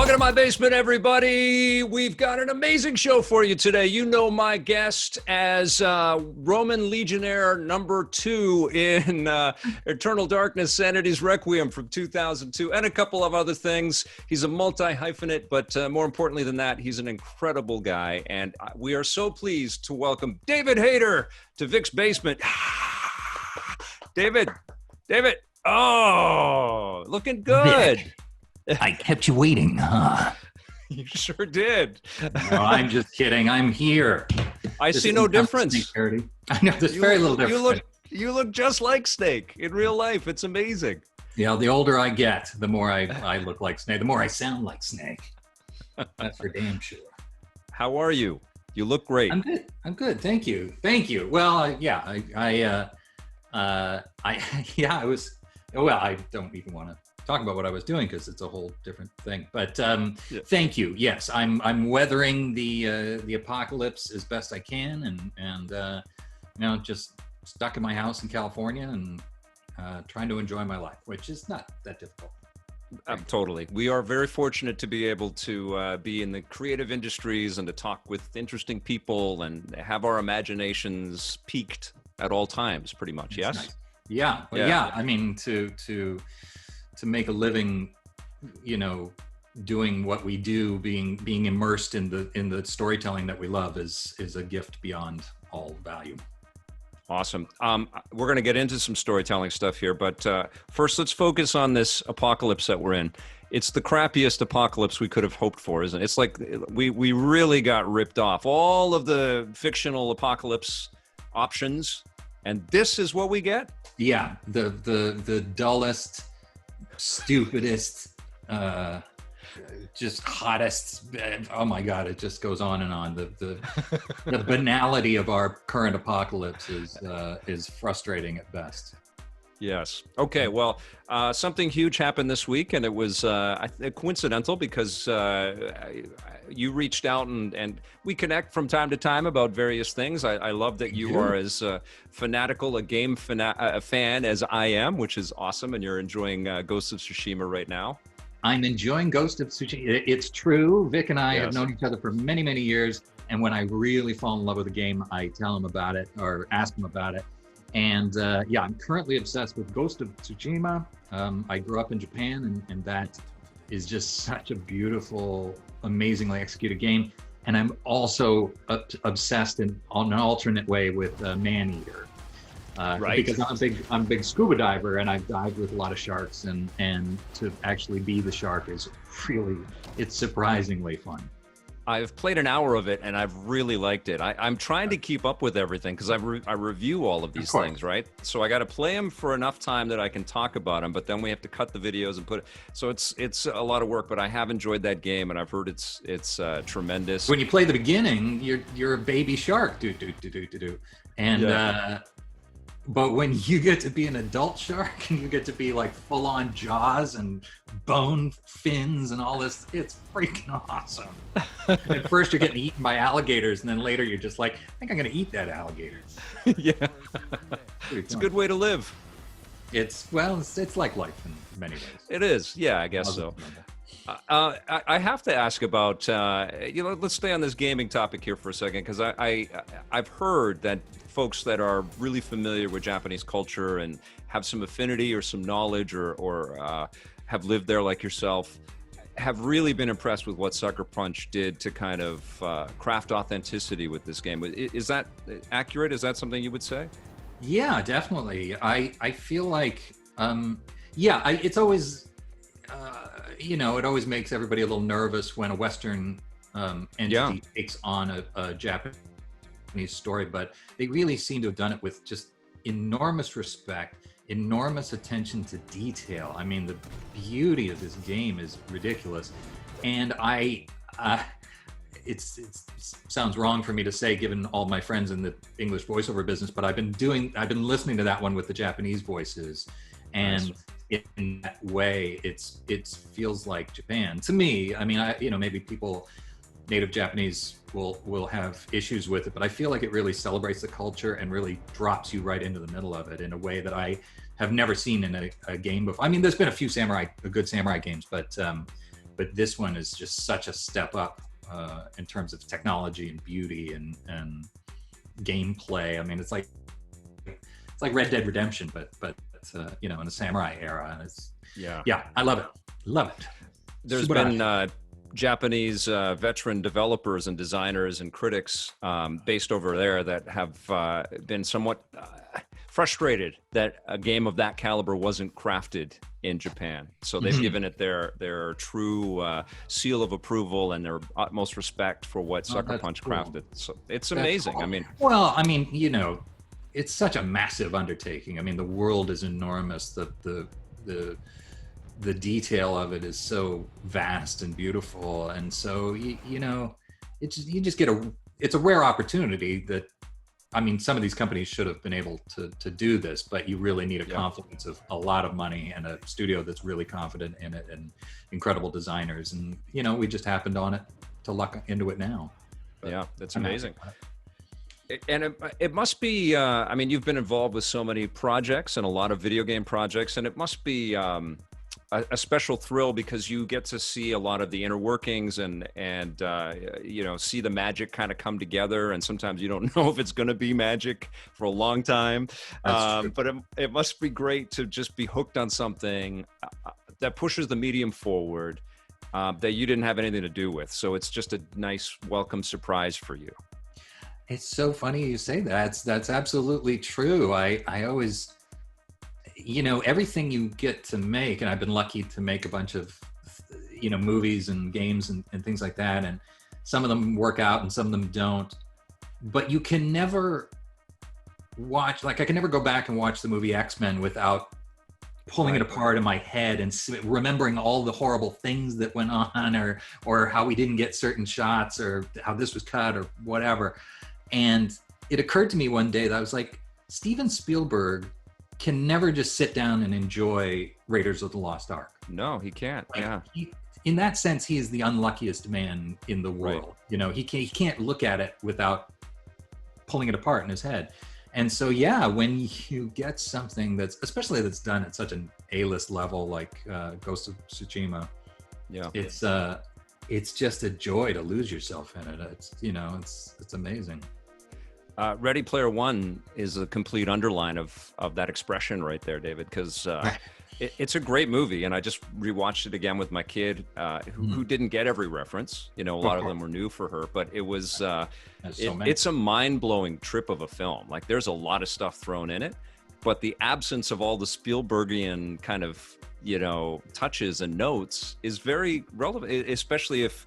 Welcome to my basement, everybody. We've got an amazing show for you today. You know my guest as Roman Legionnaire #2 in Eternal Darkness, Sanity's Requiem from 2002, and a couple of other things. He's a multi-hyphenate, but more importantly than that, he's an incredible guy. And we are so pleased to welcome David Hayter to Vic's Basement. David, oh, looking good. Vic, I kept you waiting, huh? You sure did. No, I'm just kidding. I'm here. I see no difference. I know there's very little difference. You look just like Snake in real life. It's amazing. Yeah, the older I get, the more I look like Snake. The more I sound like Snake. That's for damn sure. How are you? You look great. I'm good. Thank you. Well, I was. Well, I don't even want to talk about what I was doing because it's a whole different thing. But Thank you. Yes, I'm weathering the apocalypse as best I can, and just stuck in my house in California and trying to enjoy my life, which is not that difficult. Totally. We are very fortunate to be able to be in the creative industries and to talk with interesting people and have our imaginations piqued at all times, pretty much. Yes. Nice. Yeah. I mean, to make a living, doing what we do, being immersed in the storytelling that we love is a gift beyond all value. Awesome. We're going to get into some storytelling stuff here, but first let's focus on this apocalypse that we're in. It's the crappiest apocalypse we could have hoped for, isn't it? It's like we really got ripped off. All of the fictional apocalypse options, and this is what we get? Yeah, the dullest, stupidest, just hottest. Oh my God, it just goes on and on. The banality of our current apocalypse is frustrating at best. Yes. Okay. Well, something huge happened this week, and it was coincidental because you reached out and we connect from time to time about various things. I love that you are as fanatical a game fan as I am, which is awesome, and you're enjoying Ghost of Tsushima right now. I'm enjoying Ghost of Tsushima. It's true. Vic and I have known each other for many, many years, and when I really fall in love with a game, I tell him about it or ask him about it. And I'm currently obsessed with Ghost of Tsushima. I grew up in Japan, and that is just such a beautiful, amazingly executed game. And I'm also obsessed on an alternate way with Man-Eater. Right. Because I'm a big scuba diver, and I've dived with a lot of sharks, and to actually be the shark is it's surprisingly fun. I've played an hour of it and I've really liked it. I'm trying to keep up with everything because I review all of these things, right? So I got to play them for enough time that I can talk about them, but then we have to cut the videos and put it. So it's a lot of work, but I have enjoyed that game and I've heard it's tremendous. When you play the beginning, you're a baby shark, and but when you get to be an adult shark and you get to be like full on jaws and bone fins and all this, it's freaking awesome. At first you're getting eaten by alligators, and then later you're just like, I think I'm going to eat that alligator. Yeah. It's a good way to live. It's like life in many ways. It is. Yeah, I guess so. I have to ask about, let's stay on this gaming topic here for a second, because I've heard that folks that are really familiar with Japanese culture and have some affinity or some knowledge or have lived there like yourself have really been impressed with what Sucker Punch did to kind of craft authenticity with this game. Is that accurate? Is that something you would say? Yeah, definitely. I feel like, it's always, it always makes everybody a little nervous when a Western entity takes on a Japanese story, but they really seem to have done it with just enormous respect, enormous attention to detail. I mean, the beauty of this game is ridiculous, and it sounds wrong for me to say given all my friends in the English voiceover business, but I've been listening to that one with the Japanese voices, and in that way it feels like Japan to me. I mean, maybe people native Japanese will have issues with it, but I feel like it really celebrates the culture and really drops you right into the middle of it in a way that I have never seen in a game before. I mean, there's been a few good samurai games, but but this one is just such a step up in terms of technology and beauty and gameplay. I mean, it's like Red Dead Redemption, but you know, in the samurai era. And it's I love it. There's been Japanese veteran developers and designers and critics based over there that have been somewhat frustrated that a game of that caliber wasn't crafted in Japan. So they've given it their true seal of approval and their utmost respect for what Sucker Punch crafted. So it's amazing. Cool. I mean, well, I mean, you know, it's such a massive undertaking. I mean, the world is enormous. The detail of it is so vast and beautiful, and so you know, it's a rare opportunity that, I mean, some of these companies should have been able to do this, but you really need a confluence of a lot of money and a studio that's really confident in it and incredible designers, and you know, we just happened on it to luck into it now. But that's amazing. And it must be, I mean, you've been involved with so many projects and a lot of video game projects, and it must be a special thrill because you get to see a lot of the inner workings and you know, see the magic kind of come together. And sometimes you don't know if it's going to be magic for a long time. But it must be great to just be hooked on something that pushes the medium forward that you didn't have anything to do with. So it's just a nice, welcome surprise for you. It's so funny you say that. That's absolutely true. I always, you know, everything you get to make, and I've been lucky to make a bunch of, you know, movies and games and things like that. And some of them work out and some of them don't. But you can never watch, like I can never go back and watch the movie X-Men without pulling it apart in my head and remembering all the horrible things that went on, or how we didn't get certain shots, or how this was cut, or whatever. And it occurred to me one day that I was like, Steven Spielberg can never just sit down and enjoy Raiders of the Lost Ark. No, he can't. Like, in that sense, he is the unluckiest man in the world. Right. You know, he can't look at it without pulling it apart in his head. And so, yeah, when you get something especially that's done at such an A-list level, like Ghost of Tsushima, it's just a joy to lose yourself in it. It's, you know, it's amazing. Ready Player One is a complete underline of that expression right there, David, because it's a great movie, and I just rewatched it again with my kid, who didn't get every reference. You know, a lot of them were new for her, but it was it's a mind-blowing trip of a film. Like, there's a lot of stuff thrown in it, but the absence of all the Spielbergian kind of, you know, touches and notes is very relevant, especially if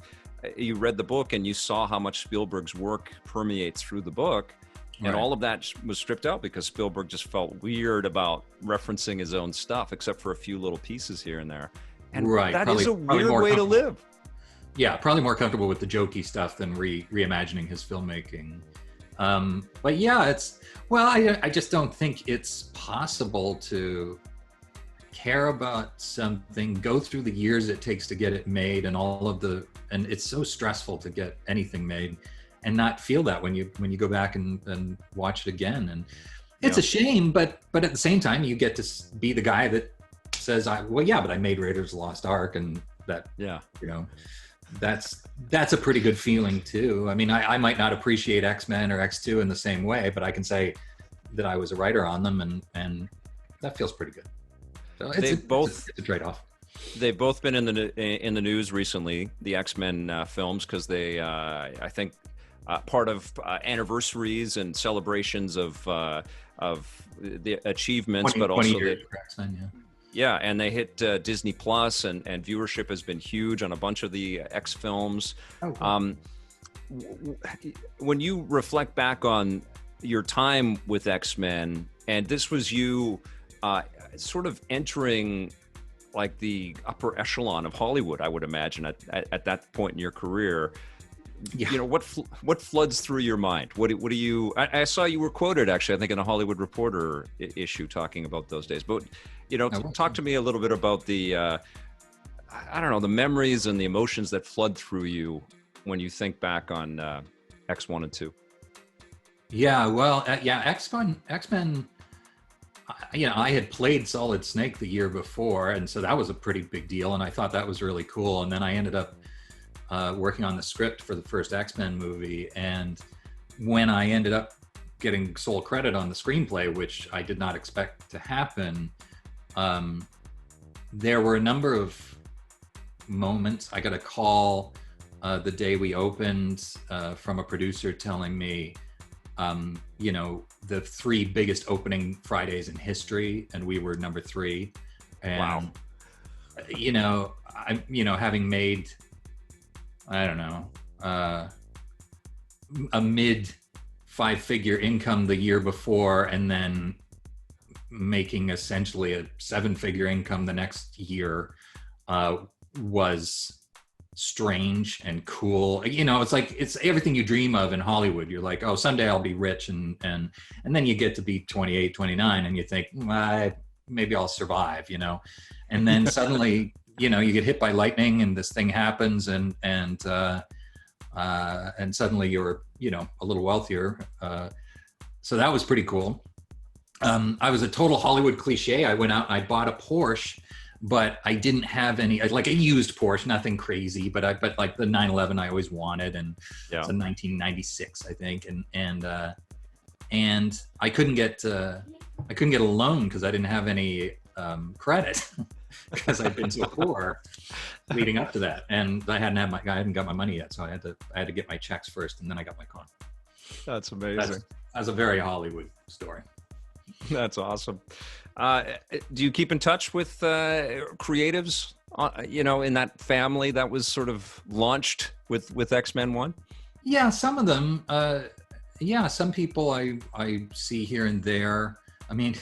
you read the book and you saw how much Spielberg's work permeates through the book. And all of that was stripped out because Spielberg just felt weird about referencing his own stuff, except for a few little pieces here and there. And that is a weird way to live. Yeah, probably more comfortable with the jokey stuff than reimagining his filmmaking. But yeah, I just don't think it's possible to care about something, go through the years it takes to get it made, and and it's so stressful to get anything made, and not feel that when you go back and watch it again. And it's a shame, but at the same time, you get to be the guy that says, but I made Raiders of the Lost Ark, and that, you know, that's a pretty good feeling too. I mean, I might not appreciate X-Men or X2 in the same way, but I can say that I was a writer on them, and that feels pretty good. So it's a trade-off. They've both been in the news recently, the X-Men films, because they, I think, part of anniversaries and celebrations of the achievements, but also and they hit Disney Plus, and viewership has been huge on a bunch of the X films. When you reflect back on your time with X-Men, and this was you sort of entering like the upper echelon of Hollywood, I would imagine at that point in your career. You know, what floods through your mind? What do you? I saw you were quoted, actually, I think, in a Hollywood Reporter issue talking about those days. But you know, talk to me a little bit about the I don't know, the memories and the emotions that flood through you when you think back on X1 and 2. Yeah, well, X-Men. I had played Solid Snake the year before, and so that was a pretty big deal, and I thought that was really cool. And then I ended up working on the script for the first X-Men movie, and when I ended up getting sole credit on the screenplay, which I did not expect to happen, there were a number of moments. I got a call the day we opened from a producer telling me, the 3 biggest opening Fridays in history, and we were number 3. And, wow. Having made, I don't know, a mid 5-figure income the year before, and then making essentially a 7-figure income the next year, was strange and cool. It's like, it's everything you dream of in Hollywood. You're like, oh, someday I'll be rich, and then you get to be 28, 29, and you think, maybe I'll survive, and then suddenly, you get hit by lightning, and this thing happens, and suddenly you're, a little wealthier. So that was pretty cool. I was a total Hollywood cliche. I went out and I bought a Porsche, but I didn't have any, like a used Porsche, nothing crazy, but like the 911 I always wanted, and it's a 1996, I think, and I couldn't get a loan because I didn't have any credit because I'd been so poor leading up to that, and I hadn't got my money yet, so I had to get my checks first, and then I got my car. That's amazing. That's a very Hollywood story. That's awesome. Do you keep in touch with creatives, in that family that was sort of launched with X-Men 1? Yeah, some of them. Some people I see here and there. I mean,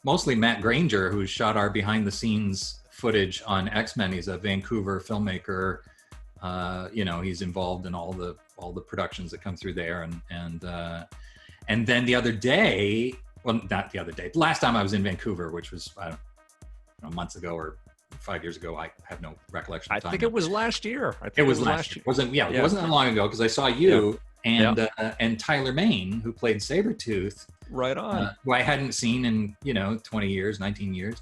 mostly Matt Granger, who shot our behind-the-scenes footage on X-Men. He's a Vancouver filmmaker. He's involved in all the productions that come through there. And then the other day, well, not the other day, last time I was in Vancouver, which was, I don't know, months ago or 5 years ago. I have no recollection of time. I think it was last year. It was last year. It wasn't that long ago, because I saw you and Tyler Mane, who played Sabretooth. Right on. Who I hadn't seen in, 20 years, 19 years.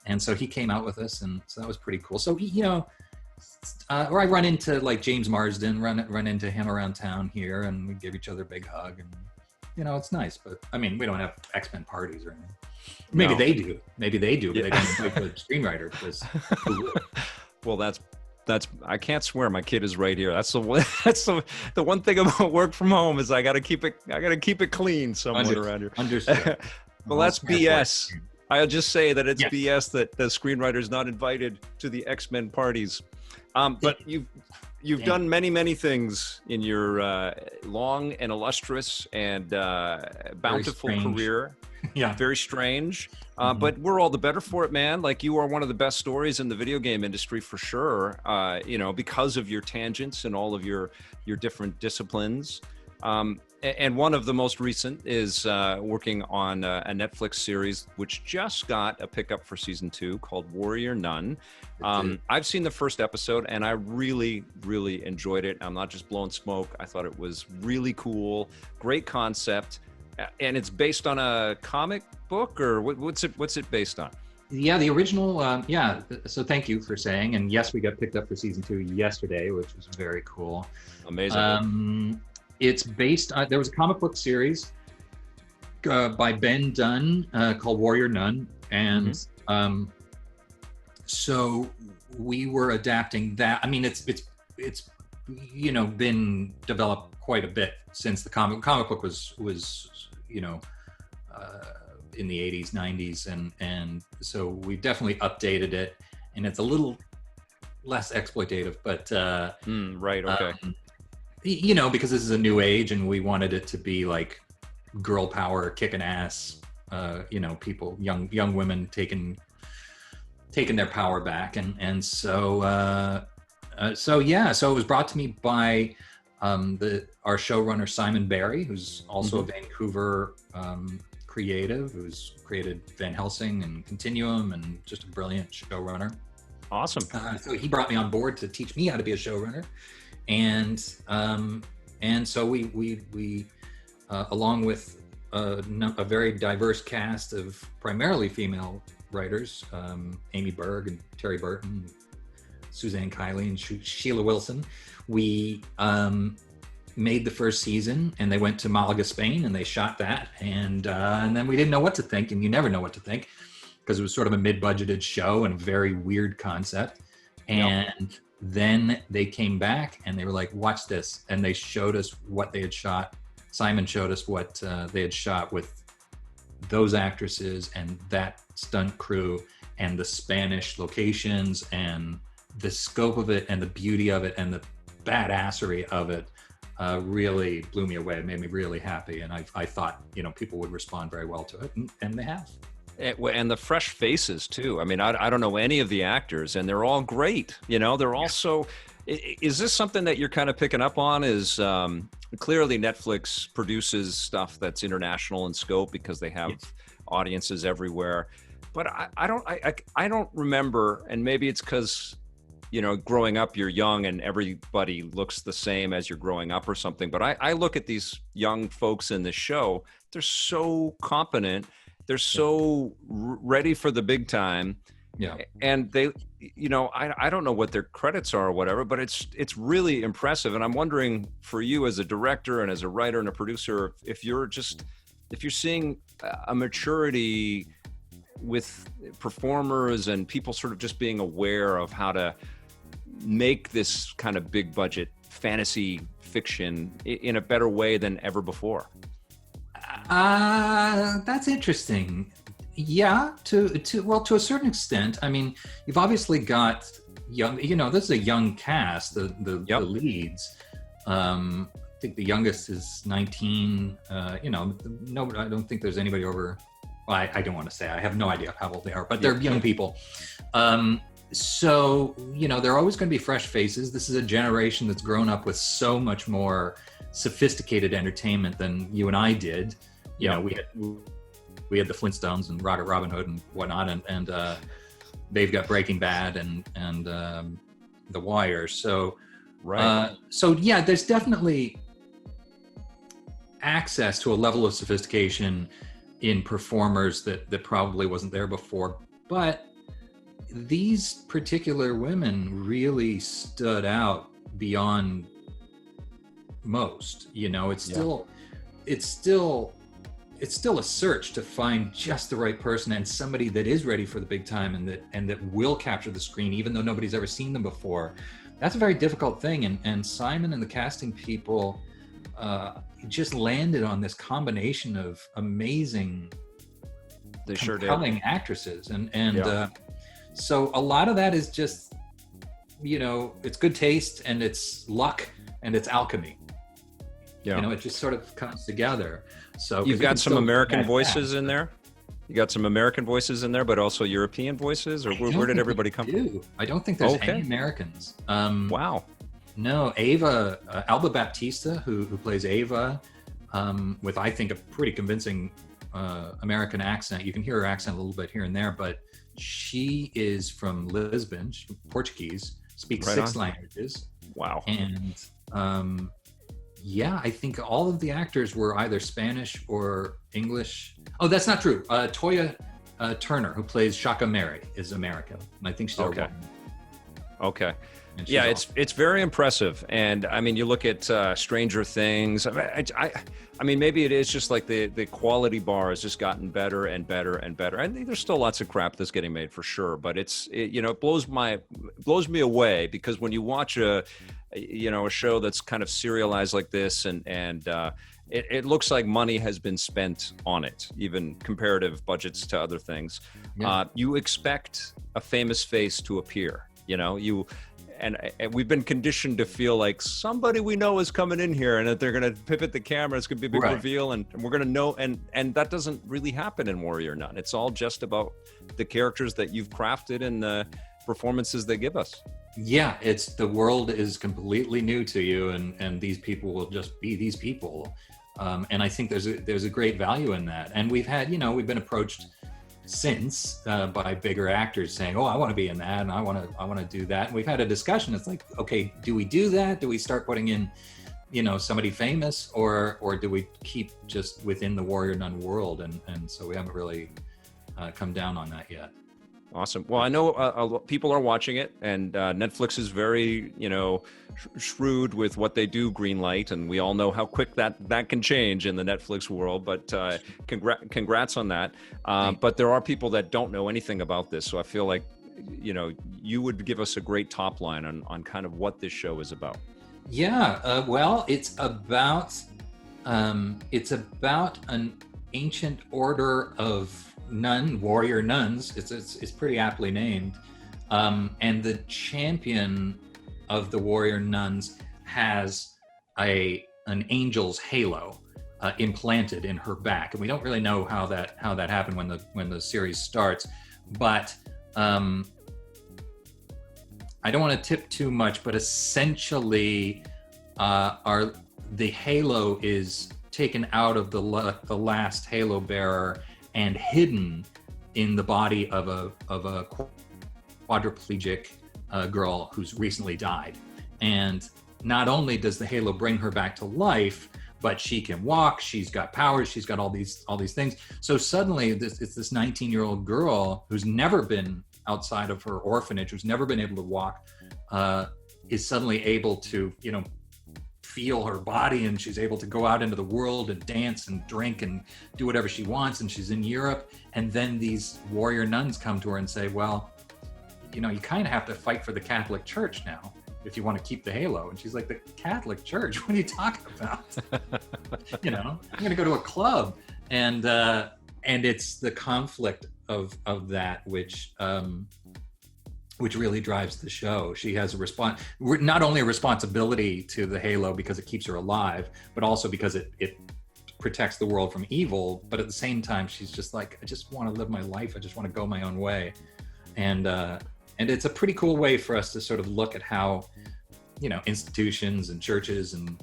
And so he came out with us, and so that was pretty cool. So, or I run into like James Marsden, run into him around town here, and we give each other a big hug, and it's nice. But I mean, we don't have X-Men parties or anything. Maybe they do, but they don't invite the screenwriter, because well, that's I can't swear. My kid is right here. That's the one thing about work from home is I got to keep it clean somewhat around here. Understood. Well, that's BS. I'll just say that it's BS that the screenwriter is not invited to the X-Men parties. But you've done many things in your long and illustrious and bountiful career. Yeah, very strange. But we're all the better for it, man. Like, you are one of the best stories in the video game industry for sure. Because of your tangents and all of your different disciplines. And one of the most recent is working on a Netflix series, which just got a pickup for season 2 called Warrior Nun. I've seen the first episode, and I really, really enjoyed it. I'm not just blowing smoke. I thought it was really cool. Great concept. And it's based on a comic book, or what's it based on? Yeah, the original. So thank you for saying. And yes, we got picked up for season 2 yesterday, which was very cool. Amazing. It's based on, there was a comic book series by Ben Dunn called Warrior Nun. And so we were adapting that. I mean, it's been developed quite a bit since the comic book was in the 80s, 90s. And so we've definitely updated it, and it's a little less exploitative, but right. Okay. Because this is a new age, and we wanted it to be like girl power, kicking ass, people, young women taking their power back. And so it was brought to me by our showrunner, Simon Barry, who's also a Vancouver creative, who's created Van Helsing and Continuum, and just a brilliant showrunner. Awesome. So he brought me on board to teach me how to be a showrunner. And so we along with a very diverse cast of primarily female writers, Amy Berg and Terry Burton, Suzanne Kiley and Sheila Wilson. We made the first season, and they went to Malaga, Spain, and they shot that, and then we didn't know what to think, and you never know what to think, because it was sort of a mid-budgeted show and a very weird concept. And then they came back and they were like, watch this, and they showed us what they had shot. Simon showed us what they had shot with those actresses and that stunt crew and the Spanish locations and the scope of it and the beauty of it and the badassery of it. Really blew me away. It made me really happy, and I thought, people would respond very well to it, and they have. And the fresh faces too. I mean, I don't know any of the actors, and they're all great. They're all so. Is this something that you're kind of picking up on? Is clearly Netflix produces stuff that's international in scope because they have audiences everywhere, but I don't remember, and maybe it's because, growing up, you're young and everybody looks the same as you're growing up or something. But I look at these young folks in this show, they're so competent. They're so ready for the big time. Yeah. And they, I don't know what their credits are or whatever, but it's really impressive. And I'm wondering, for you as a director and as a writer and a producer, if you're seeing a maturity with performers and people sort of just being aware of how to make this kind of big budget fantasy fiction in a better way than ever before. That's interesting. Yeah, to a certain extent. I mean, you've obviously got young, this is a young cast, the leads. I think the youngest is 19. No, I don't think there's anybody over, well, I don't want to say, I have no idea how old they are, but they're young people. So, there are always going to be fresh faces. This is a generation that's grown up with so much more sophisticated entertainment than you and I did. We had the Flintstones and Rocket Robin Hood and whatnot, and they've got Breaking Bad and The Wire. So, there's definitely access to a level of sophistication in performers that probably wasn't there before. But these particular women really stood out beyond most. It's still a search to find just the right person and somebody that is ready for the big time and that will capture the screen even though nobody's ever seen them before. That's a very difficult thing, and Simon and the casting people just landed on this combination of amazing, compelling actresses, and so a lot of that is just, it's good taste and it's luck and it's alchemy. It just sort of comes together. So you've got some American voices in there. You got some American voices in there, but also European voices, or where did everybody come from? I don't think there's any Americans. Wow. No, Alba Baptista, who plays Ava, with I think a pretty convincing American accent. You can hear her accent a little bit here and there, but she is from Lisbon. She's Portuguese, speaks 6 languages. Wow. And I think all of the actors were either Spanish or English. Oh, that's not true. Toya Turner, who plays Shaka Mary, is American, and I think she's a woman. Okay. Yeah, it's very impressive. And I mean, you look at Stranger Things. I mean, maybe it is just like the quality bar has just gotten better and better and better. I think there's still lots of crap that's getting made for sure, but it blows me away, because when you watch a show that's kind of serialized like this, and it looks like money has been spent on it, even comparative budgets to other things. Yeah. You expect a famous face to appear. And we've been conditioned to feel like somebody we know is coming in here, and that they're going to pivot the camera. It's going to be a big reveal, and we're going to know. And that doesn't really happen in Warrior Nun. It's all just about the characters that you've crafted and the performances they give us. Yeah, the world is completely new to you, and these people will just be these people. And I think there's a great value in that. And we've been approached since by bigger actors saying, "Oh, I want to be in that, and I want to do that." And we've had a discussion. It's like, okay, do we do that? Do we start putting in somebody famous, or do we keep just within the warrior nun world? And so we haven't really come down on that yet. Awesome. Well, I know people are watching it, and Netflix is very, shrewd with what they do green light, and we all know how quick that can change in the Netflix world. But congrats on that. But there are people that don't know anything about this, so I feel like, you would give us a great top line on kind of what this show is about. Yeah. Well, it's about an ancient order of warrior nuns. It's pretty aptly named, and the champion of the warrior nuns has an angel's halo implanted in her back, and we don't really know how that happened when the series starts, but I don't want to tip too much, but essentially the halo is taken out of the last halo bearer and hidden in the body of a quadriplegic girl who's recently died. And not only does the halo bring her back to life, but she can walk, she's got powers, she's got all these things. So suddenly it's this 19-year-old girl who's never been outside of her orphanage, who's never been able to walk, is suddenly able to, feel her body, and she's able to go out into the world and dance and drink and do whatever she wants. And she's in Europe, and then these warrior nuns come to her and say, well, you kind of have to fight for the Catholic Church now if you want to keep the halo. And she's like, the Catholic Church? What are you talking about? I'm going to go to a club. And it's the conflict of that which really drives the show. She has not only a responsibility to the halo because it keeps her alive, but also because it protects the world from evil. But at the same time, she's just like, I just want to live my life. I just want to go my own way. And it's a pretty cool way for us to sort of look at how, institutions and churches and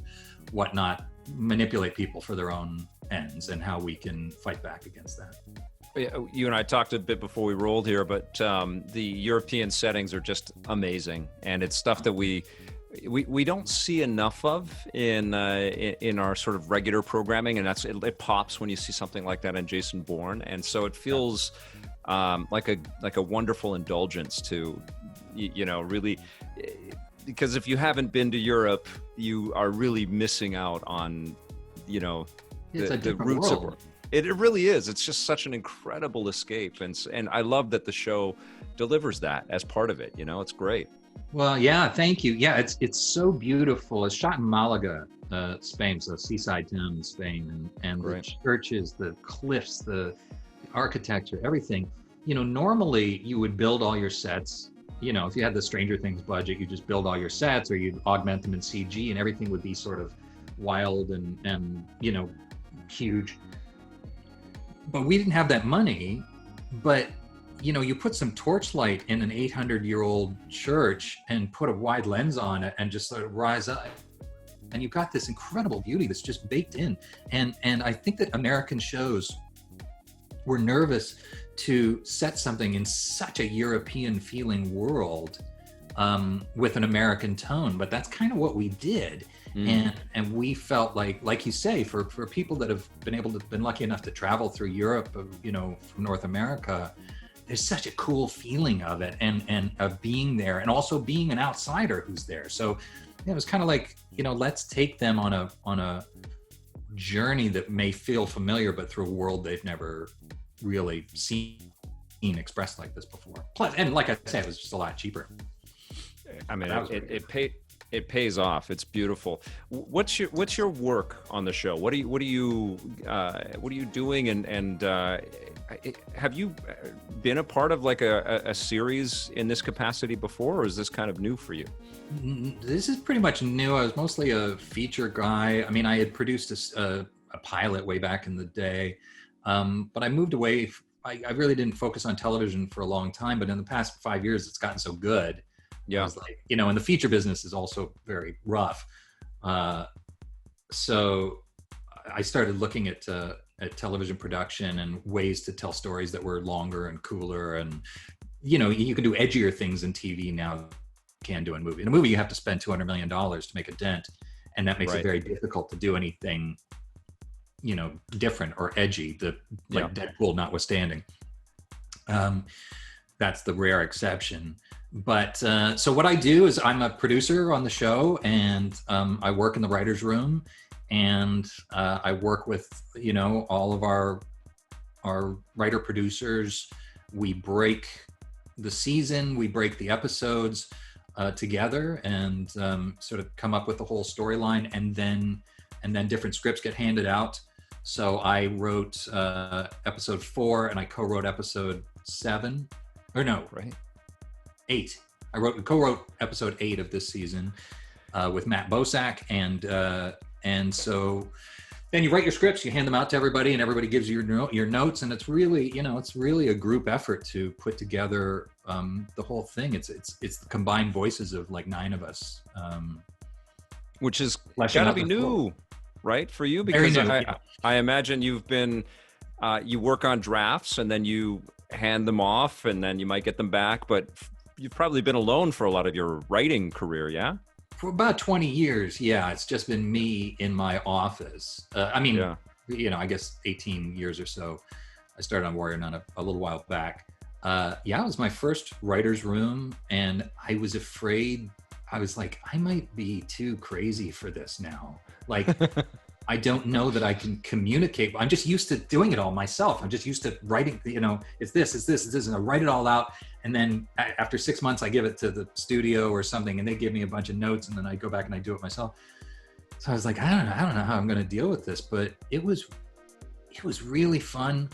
whatnot manipulate people for their own ends, and how we can fight back against that. You and I talked a bit before we rolled here, but the European settings are just amazing, and it's stuff that we don't see enough of in our sort of regular programming, and it pops when you see something like that in Jason Bourne, and so it feels like a wonderful indulgence to really, because if you haven't been to Europe, you are really missing out on the roots world. of it. It really is. It's just such an incredible escape, and I love that the show delivers that as part of it. It's great. Well, yeah, thank you. Yeah, it's so beautiful. It's shot in Malaga, Spain, so seaside town in Spain, and the churches, the cliffs, the architecture, everything. Normally you would build all your sets. If you had the Stranger Things budget, you just build all your sets, or you'd augment them in CG, and everything would be sort of wild and huge. But we didn't have that money. But you put some torchlight in an 800-year-old church and put a wide lens on it and just sort of rise up, and you've got this incredible beauty that's just baked in. And I think that American shows were nervous to set something in such a European feeling world with an American tone, but that's kind of what we did. And we felt like you say, for people that have been lucky enough to travel through Europe, from North America, there's such a cool feeling of it, and of being there, and also being an outsider who's there. So it was kind of like, let's take them on a journey that may feel familiar, but through a world they've never really seen expressed like this before. Plus, and like I said, it was just a lot cheaper. I mean, it pays off. It's beautiful. What's your work on the show? What are you doing? And have you been a part of like a series in this capacity before, or is this kind of new for you? This is pretty much new. I was mostly a feature guy. I mean, I had produced a pilot way back in the day, but I moved away. I really didn't focus on television for a long time, but in the past 5 years, it's gotten so good. Yeah, like, and the feature business is also very rough. So I started looking at television production and ways to tell stories that were longer and cooler, and you can do edgier things in TV now than you can do in movie. In a movie, you have to spend $200 million to make a dent, and that makes it Right. very difficult to do anything, different or edgy. Deadpool notwithstanding. That's the rare exception. But so what I do is I'm a producer on the show, and I work in the writer's room, and I work with, all of our writer producers. We break the season, we break the episodes together, and sort of come up with the whole storyline, and then different scripts get handed out. So I wrote episode 4, and I co-wrote episode 7. Or no, Right. 8. I co-wrote episode 8 of this season with Matt Bosack, and so then you write your scripts, you hand them out to everybody, and everybody gives you your notes, and it's really a group effort to put together the whole thing. It's the combined voices of like 9 of us, Which is fleshing gotta out be the new, story. right, for you? Very Because new, yeah. I imagine you've been you work on drafts and then you hand them off and then you might get them back, but you've probably been alone for a lot of your writing career, yeah? For about 20 years, yeah, it's just been me in my office. I guess 18 years or so. I started on Warrior Nun a little while back. It was my first writer's room, and I was afraid. I was like, I might be too crazy for this now. Like, I don't know that I can communicate. I'm just used to doing it all myself. I'm just used to writing, it's this, and I write it all out. And then after 6 months, I give it to the studio or something, and they give me a bunch of notes, and then I go back and I do it myself. So I was like, I don't know how I'm going to deal with this, but it was really fun.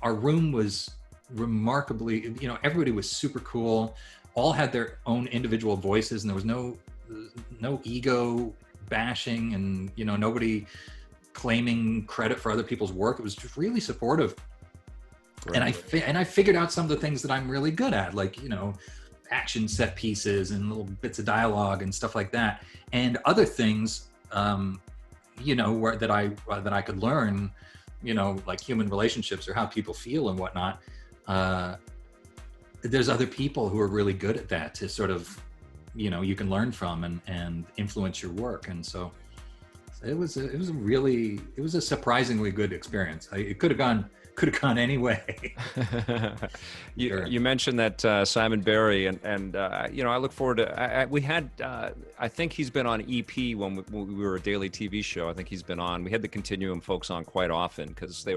Our room was remarkably, everybody was super cool. All had their own individual voices, and there was no ego bashing, and nobody claiming credit for other people's work. It was just really supportive. Right. And I figured out some of the things that I'm really good at, like action set pieces and little bits of dialogue and stuff like that, and other things that I could learn, like human relationships or how people feel and whatnot. There's other people who are really good at that to sort of you can learn from and influence your work. And so it was a surprisingly good experience. It could have gone any way. You mentioned that Simon Barry, and I look forward to. We had, I think he's been on EP when we were a daily TV show. I think he's been on. We had the Continuum folks on quite often because they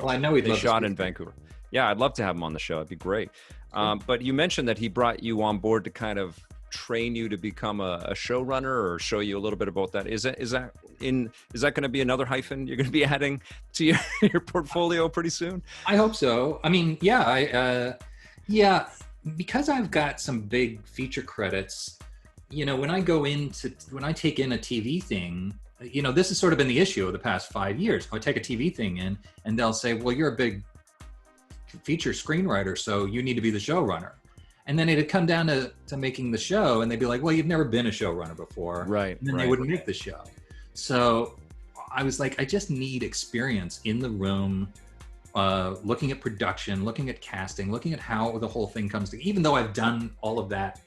shot in Vancouver. Yeah, I'd love to have him on the show. It'd be great. But you mentioned that he brought you on board to kind of train you to become a showrunner, or show you a little bit about that. Is that going to be another hyphen you're going to be adding to your portfolio pretty soon? I hope so. I mean, because I've got some big feature credits. When I take in a TV thing, this has sort of been the issue of the past 5 years. I take a TV thing in, and they'll say, well, you're a big feature screenwriter, so you need to be the showrunner. And then it'd come down to making the show, and they'd be like, well, you've never been a showrunner before. Right. And then they wouldn't make the show. So I was like, I just need experience in the room, looking at production, looking at casting, looking at how the whole thing comes together. Even though I've done all of that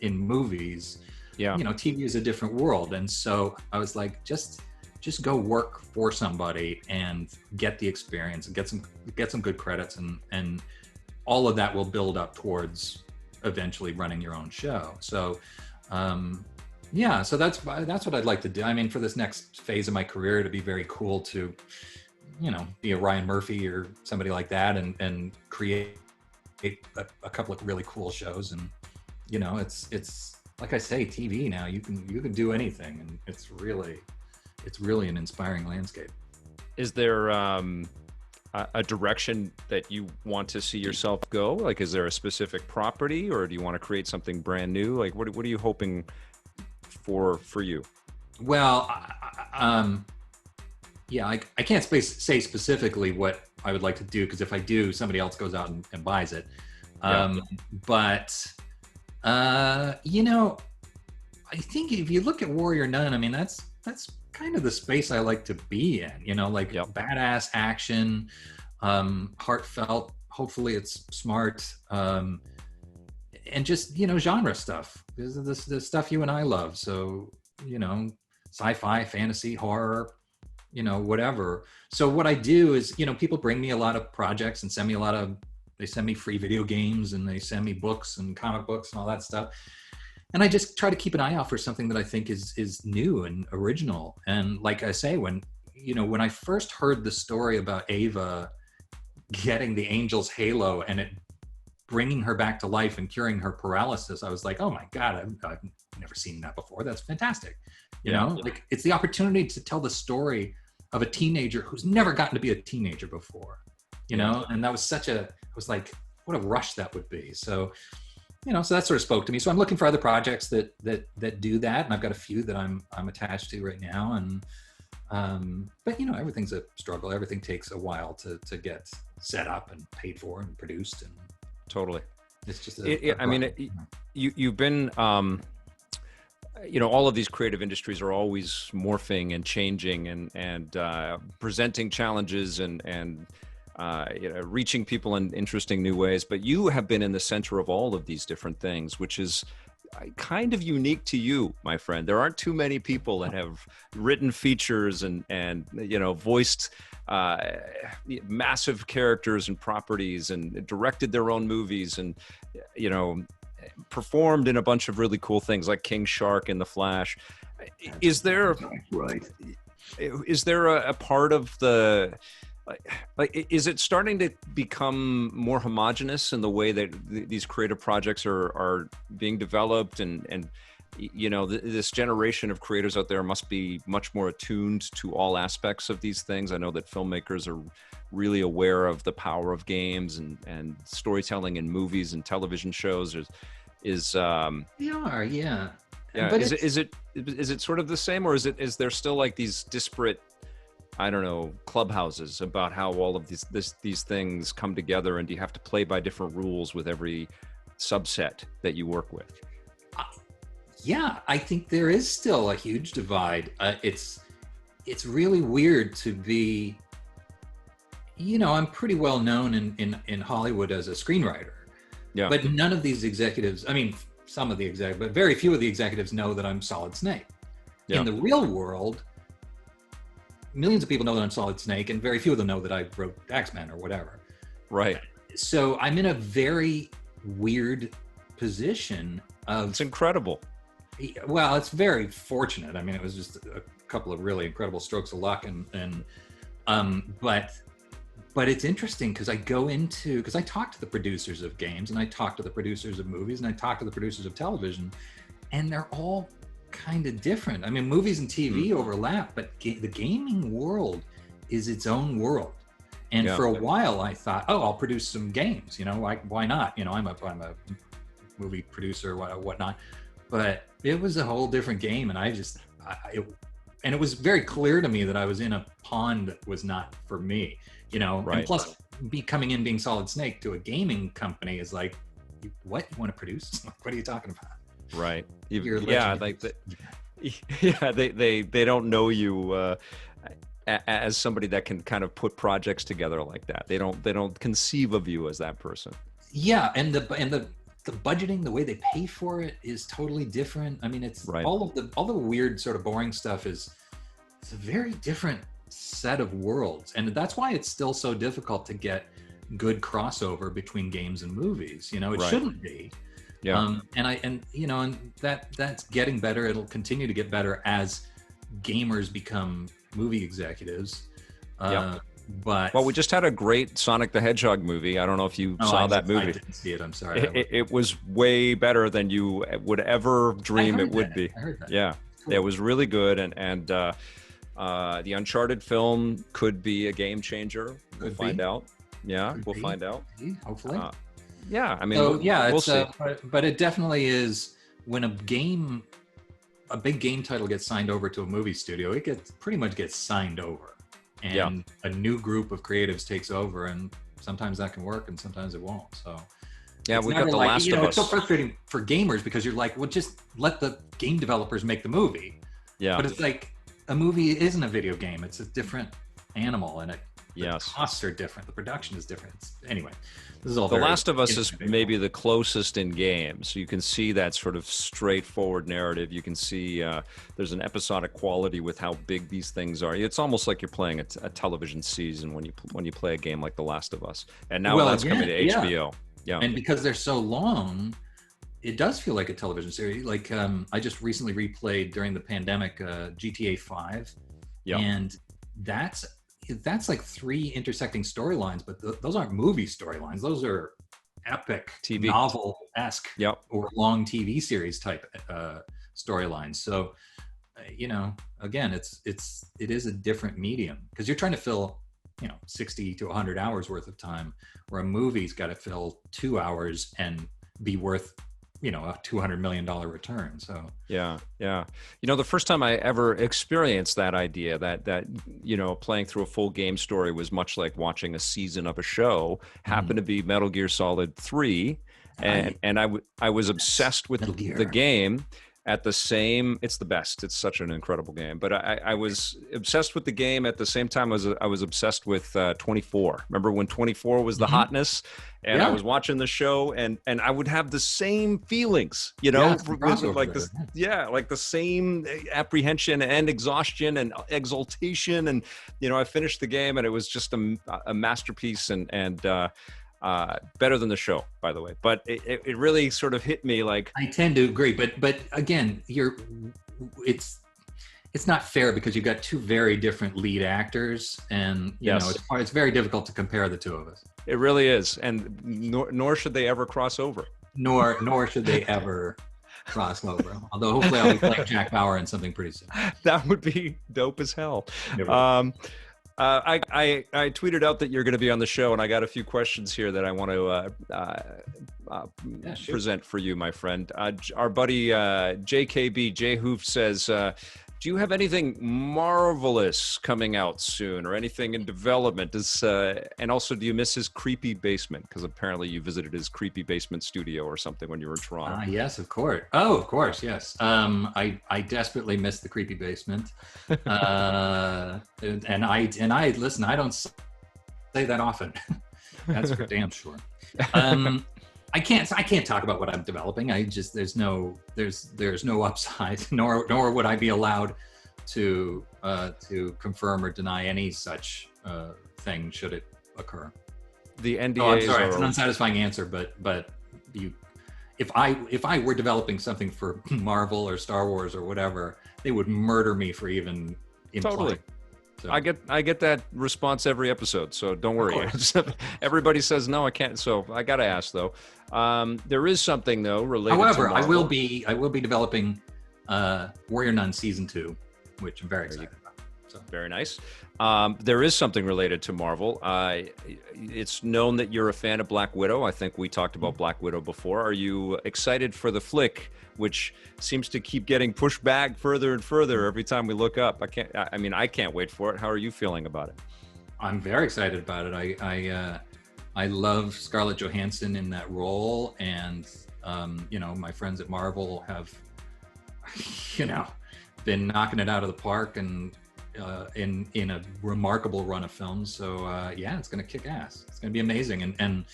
in movies, TV is a different world. And so I was like, just go work for somebody and get the experience and get some good credits, and all of that will build up towards eventually running your own show. So so that's what I'd like to do. I mean, for this next phase of my career, it'd be very cool to be a Ryan Murphy or somebody like that, and create a couple of really cool shows. And it's like I say, TV now, you can do anything, and it's really an inspiring landscape. Is there a direction that you want to see yourself go? Like, is there a specific property, or do you want to create something brand new? Like, what are you hoping for you? Well, I can't say specifically what I would like to do, because if I do, somebody else goes out and buys it. But I think if you look at Warrior Nun, I mean, that's kind of the space I like to be in, badass action, heartfelt, hopefully it's smart, and just, genre stuff. This is the stuff you and I love. So, sci-fi, fantasy, horror, whatever. So what I do is, people bring me a lot of projects and they send me free video games, and they send me books and comic books and all that stuff. And I just try to keep an eye out for something that I think is new and original. And like I say, when I first heard the story about Ava getting the angel's halo and it bringing her back to life and curing her paralysis, I was like, oh my God, I've never seen that before. That's fantastic. Like, it's the opportunity to tell the story of a teenager who's never gotten to be a teenager before, and that was I was like, what a rush that would be. So, so that sort of spoke to me. So I'm looking for other projects that do that. And I've got a few that I'm attached to right now. And, but everything's a struggle. Everything takes a while to get set up and paid for and produced. And totally. It's just, you've been, all of these creative industries are always morphing and changing and presenting challenges and reaching people in interesting new ways. But you have been in the center of all of these different things, which is kind of unique to you, my friend. There aren't too many people that have written features and voiced massive characters and properties and directed their own movies and, performed in a bunch of really cool things like King Shark and The Flash. Is there a part of the, like, is it starting to become more homogenous in the way that these creative projects are being developed and this generation of creators out there must be much more attuned to all aspects of these things? I know that filmmakers are really aware of the power of games and storytelling in movies and television shows. They are, yeah. Yeah. But is it sort of the same, or is there still like these disparate, I don't know, clubhouses about how all of these things come together, and do you have to play by different rules with every subset that you work with? Yeah, I think there is still a huge divide. It's really weird to be, I'm pretty well known in Hollywood as a screenwriter. Yeah. But none of these executives, some of the executives, but very few of the executives know that I'm Solid Snake. Yeah. In the real world, millions of people know that I'm Solid Snake, and very few of them know that I wrote X-Men or whatever. Right. So I'm in a very weird position of... It's incredible. Well, it's very fortunate. It was just a couple of really incredible strokes of luck, but it's interesting because I talk to the producers of games, and I talk to the producers of movies, and I talk to the producers of television, and they're all kind of different. Movies and TV overlap, but the gaming world is its own world. And for a while I thought, I'll produce some games, why not? I'm a movie producer, whatnot. But it was a whole different game, and it was very clear to me that I was in a pond that was not for me, Right. And plus, being Solid Snake to a gaming company is like, what, you want to produce? What are you talking about? Right. They don't know you as somebody that can kind of put projects together like that. They don't conceive of you as that person. Yeah, and the budgeting, the way they pay for it is totally different. It's right. all the weird sort of boring stuff it's a very different set of worlds, and that's why it's still so difficult to get good crossover between games and movies. It right. shouldn't be. Yeah. And that's getting better. It'll continue to get better as gamers become movie executives. But we just had a great Sonic the Hedgehog movie. I don't know if you saw that movie. I didn't see it. I'm sorry. It was way better than you would ever dream it would be. I heard that. Yeah, cool. It was really good, and the Uncharted film could be a game changer. We'll find out. Yeah, we'll find out. Hopefully. We'll see. But it definitely is when a big game title gets signed over to a movie studio. It pretty much gets signed over. And a new group of creatives takes over, and sometimes that can work and sometimes it won't. So we got The Last of Us. It's so frustrating for gamers because you're like, well, just let the game developers make the movie. Yeah. But it's like a movie isn't a video game. It's a different animal, and Yes. costs are different. The production is different. Anyway, this is all The very Last of Us is individual. maybe the closest in game. So you can see that sort of straightforward narrative. You can see there's an episodic quality with how big these things are. It's almost like you're playing a television season when you play a game like The Last of Us. And now Well, that's coming to yeah. HBO. Yeah. And because they're so long, it does feel like a television series. Like I just recently replayed during the pandemic GTA 5, and that's like 3 intersecting storylines, but those aren't movie storylines. Those are epic, TV. novel-esque, Yep. or long TV series type storylines. So, again, it is a different medium because you're trying to fill 60 to 100 hours worth of time, where a movie's got to fill 2 hours and be worth a $200 million return. So yeah. The first time I ever experienced that idea that playing through a full game story was much like watching a season of a show happened to be Metal Gear Solid 3, and I was obsessed with the game. At the same, it's the best. It's such an incredible game. But I was obsessed with the game at the same time I was obsessed with 24. Remember when 24 was the hotness? And I was watching the show, and I would have the same feelings, like this, like the same apprehension and exhaustion and exultation. And I finished the game, and it was just a masterpiece, and better than the show, by the way. But it really sort of hit me like. I tend to agree, but again, it's not fair because you've got 2 very different lead actors, and it's very difficult to compare the 2 of us. It really is, and nor should they ever cross over. Nor should they ever cross over. Although hopefully I'll be playing Jack Bauer in something pretty soon. That would be dope as hell. I tweeted out that you're going to be on the show, and I got a few questions here that I want to present for you, my friend. Our buddy JKB J Hoof says, do you have anything marvelous coming out soon, or anything in development? And also, do you miss his creepy basement? Because apparently you visited his creepy basement studio or something when you were in Toronto. Yes, of course. Oh, of course, yes. I desperately miss the creepy basement. And I listen. I don't say that often. That's for damn sure. I can't talk about what I'm developing. There's no upside, nor would I be allowed to confirm or deny any such thing should it occur. The NDAs. I'm sorry, it's an unsatisfying answer, but if I were developing something for Marvel or Star Wars or whatever, they would murder me for even implying. Totally. So. I get that response every episode, so don't worry. Everybody says no, I can't. So I got to ask though. There is something though related. However, to I will be developing Warrior Nun Season 2, which I'm very excited about. So. Very nice. There is something related to Marvel. It's known that you're a fan of Black Widow. I think we talked about Black Widow before. Are you excited for the flick, which seems to keep getting pushed back further and further every time we look up? I can't wait for it. How are you feeling about it? I'm very excited about it. I love Scarlett Johansson in that role, and my friends at Marvel have been knocking it out of the park, and in a remarkable run of films. So it's going to kick ass. It's going to be amazing. And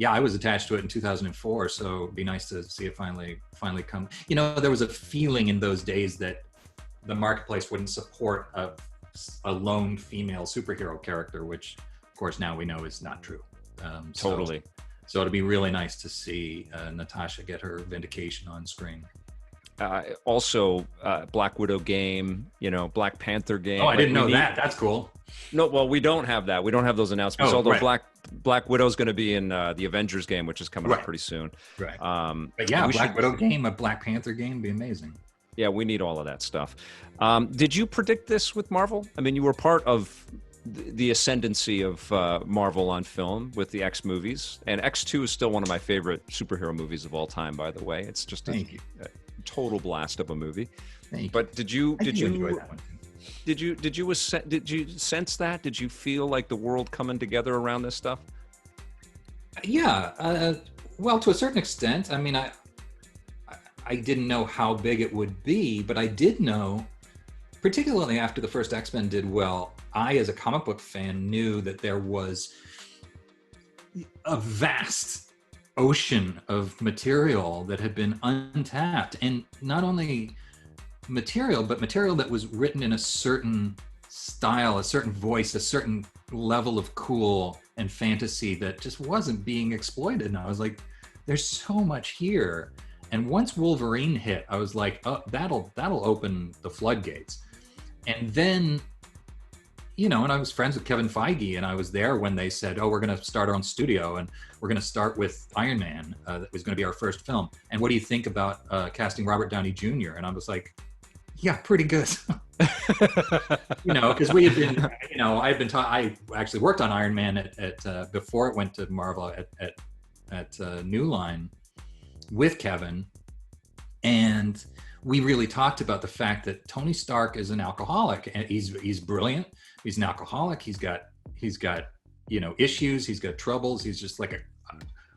I was attached to it in 2004, so it'd be nice to see it finally come. There was a feeling in those days that the marketplace wouldn't support a lone female superhero character, which of course now we know is not true. Totally. So it'd be really nice to see Natasha get her vindication on screen. Also, Black Widow game, Black Panther game. Oh, I didn't know that. That's cool. No, well, we don't have that. We don't have those announcements. Oh, although right. Black Widow's going to be in the Avengers game, which is coming up pretty soon. Right. But yeah, Black Widow game, a Black Panther game, be amazing. Yeah, we need all of that stuff. Did you predict this with Marvel? I mean, you were part of the ascendancy of Marvel on film with the X movies, and X2 is still one of my favorite superhero movies of all time. By the way, it's just a total blast of a movie. But did you enjoy that one too? Did you sense that? Did you feel like the world coming together around this stuff? Yeah, well, to a certain extent. I mean, I didn't know how big it would be, but I did know, particularly after the first X-Men did well, I, as a comic book fan, knew that there was a vast ocean of material that had been untapped, and not only material, but material that was written in a certain style, a certain voice, a certain level of cool and fantasy that just wasn't being exploited. And I was like, there's so much here. And once Wolverine hit, I was like, oh, that'll open the floodgates. And then, you know, and I was friends with Kevin Feige, and I was there when they said, oh, we're going to start our own studio, and we're going to start with Iron Man. That was going to be our first film. And what do you think about casting Robert Downey Jr.? And I was like, yeah, pretty good. You know, because we had been, you know, I actually worked on Iron Man at before it went to Marvel at New Line with Kevin. And we really talked about the fact that Tony Stark is an alcoholic, and he's brilliant. He's an alcoholic. He's got, you know, issues. He's got troubles. He's just like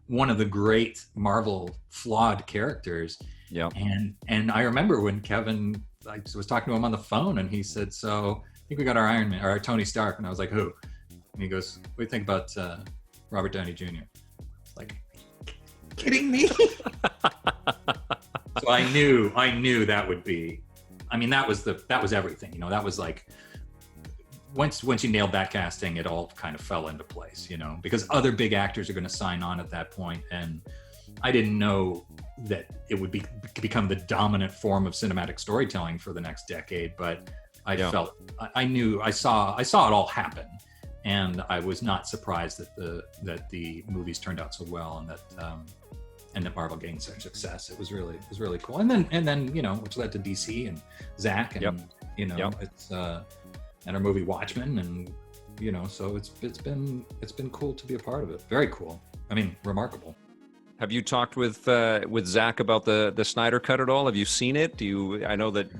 one of the great Marvel flawed characters. Yeah. And I remember when Kevin, I was talking to him on the phone, and he said, so I think we got our Iron Man, or our Tony Stark. And I was like, who? And he goes, what do you think about Robert Downey Jr.? Like, kidding me? So I knew that would be, I mean, that was everything, you know. That was like, once you nailed that casting, it all kind of fell into place, you know, because other big actors are going to sign on at that point. And I didn't know that it would become the dominant form of cinematic storytelling for the next decade, but I saw it all happen, and I was not surprised that the movies turned out so well, and that Marvel gained such success. It was really cool. And then you know, which led to DC and Zack, and you know, it's and our movie Watchmen, and you know, so it's been cool to be a part of it. Very cool. I mean, remarkable. Have you talked with Zack about the Snyder cut at all? Have you seen it? I know that.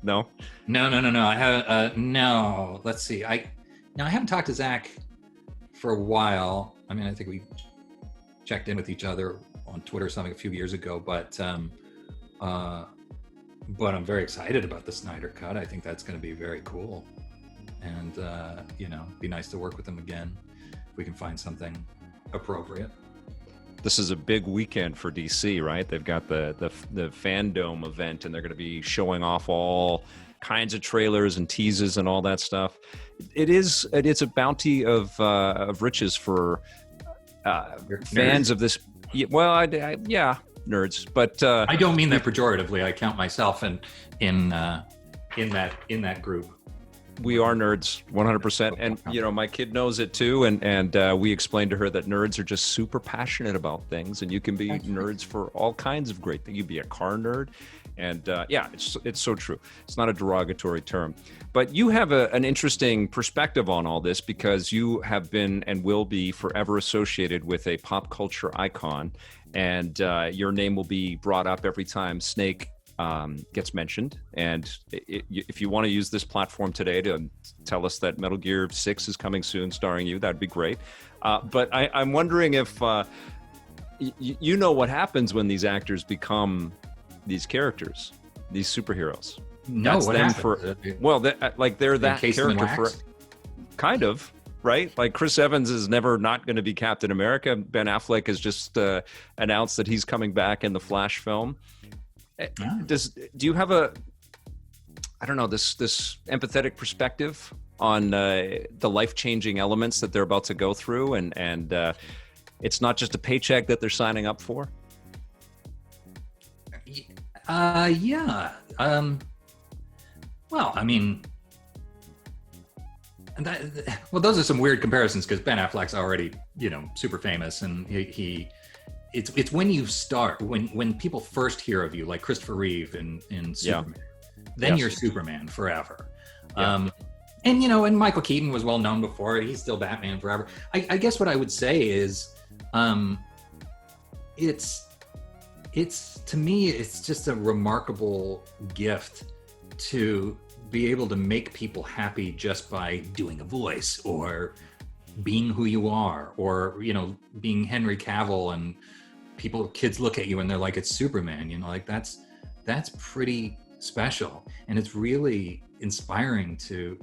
No. I haven't. No. Let's see. I haven't talked to Zack for a while. I mean, I think we checked in with each other on Twitter or something a few years ago, but I'm very excited about the Snyder cut. I think that's going to be very cool, and you know, be nice to work with him again if we can find something appropriate. This is a big weekend for DC, right? They've got the Fandom event, and they're going to be showing off all kinds of trailers and teases and all that stuff. It's a bounty of riches for fans of this. Well, yeah, nerds, but I don't mean that pejoratively. I count myself in that group. We are nerds, 100%, and you know, my kid knows it too. And we explained to her that nerds are just super passionate about things, and you can be nerds for all kinds of great things. You be a car nerd, and yeah, it's so true. It's not a derogatory term, but you have an interesting perspective on all this, because you have been and will be forever associated with a pop culture icon, and your name will be brought up every time Snake gets mentioned. And if you want to use this platform today to tell us that Metal Gear 6 is coming soon starring you, that'd be great. But I'm wondering if you know what happens when these actors become these characters, these superheroes. No, that's what happens? They're that character for kind of, right? Like Chris Evans is never not going to be Captain America. Ben Affleck has just announced that he's coming back in the Flash film. Do you have this empathetic perspective on the life-changing elements that they're about to go through, and it's not just a paycheck that they're signing up for? Yeah. Well, I mean, those are some weird comparisons, because Ben Affleck's already, you know, super famous, and it's when you start, when people first hear of you, like Christopher Reeve in Superman, then you're Superman forever. Yeah. And you know, and Michael Keaton was well known before. He's still Batman forever. I guess what I would say is, it's to me, it's just a remarkable gift to be able to make people happy just by doing a voice, or being who you are, or, you know, being Henry Cavill, and kids look at you and they're like, it's Superman, you know, like that's pretty special. And it's really inspiring to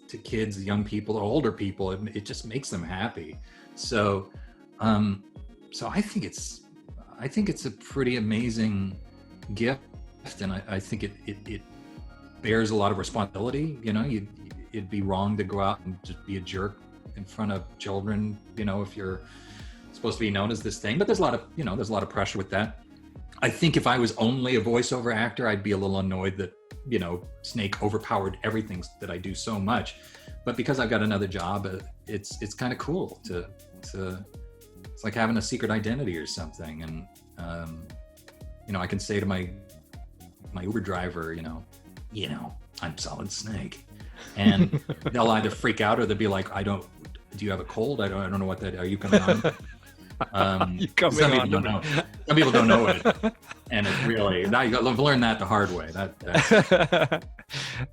to kids, young people, or older people. It just makes them happy. So, so I think it's a pretty amazing gift, and I think it bears a lot of responsibility. You know, it'd be wrong to go out and just be a jerk in front of children, you know, if you're supposed to be known as this thing. But there's a lot of pressure with that. I think if I was only a voiceover actor, I'd be a little annoyed that, you know, Snake overpowered everything that I do so much. But because I've got another job, it's kind of cool to it's like having a secret identity or something. And you know, I can say to my Uber driver, you know, I'm Solid Snake, and they'll either freak out or they'll be like, do you have a cold? I don't know what that, are you coming on? Some people don't know. Some people don't know it, and it really, now you got to learn that the hard way.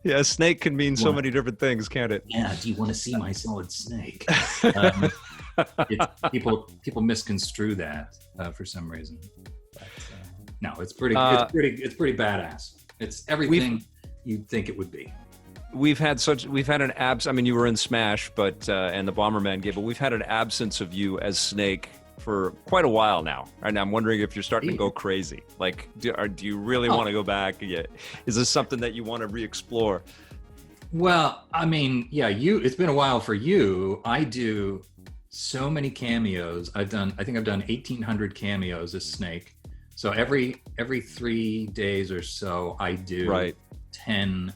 Yeah, snake can mean so many different things, can't it? Yeah. Do you want to see my Solid Snake? People misconstrue that for some reason. But, no, it's pretty badass. It's everything you'd think it would be. We've had an absence. I mean, you were in Smash, but and the Bomberman game, but we've had an absence of you as Snake for quite a while now. And I'm wondering if you're starting to go crazy. Like, do you really want to go back? Yeah. Is this something that you want to re-explore? Well, I mean, yeah, it's been a while for you. I do so many cameos. I think I've done 1,800 cameos as Snake. So every 3 days or so, I do 10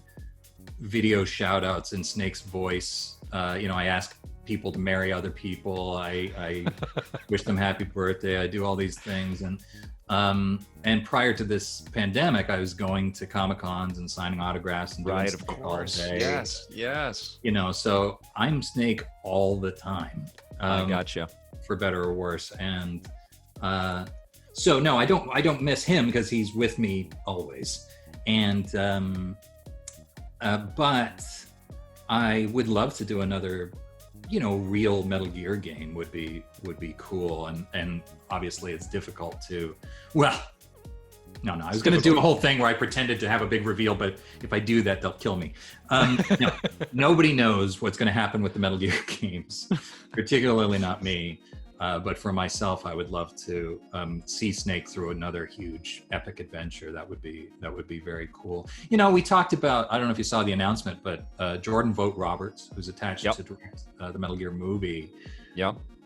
video shout outs in Snake's voice. You know, I ask people to marry other people. I wish them happy birthday. I do all these things. And prior to this pandemic, I was going to Comic-Cons and signing autographs and doing of course. All day. Yes. You know, so I'm Snake all the time. I gotcha. For better or worse. And so no, I don't miss him because he's with me always. And but I would love to do another, you know, real Metal Gear game would be cool. And obviously it's difficult to, well, no, I was going to do a whole thing where I pretended to have a big reveal, but if I do that, they'll kill me. No, nobody knows what's going to happen with the Metal Gear games, particularly not me. But for myself, I would love to see Snake through another huge epic adventure. That would be very cool. You know, we talked about, I don't know if you saw the announcement, but Jordan Vogt Roberts, who's attached to direct the Metal Gear movie,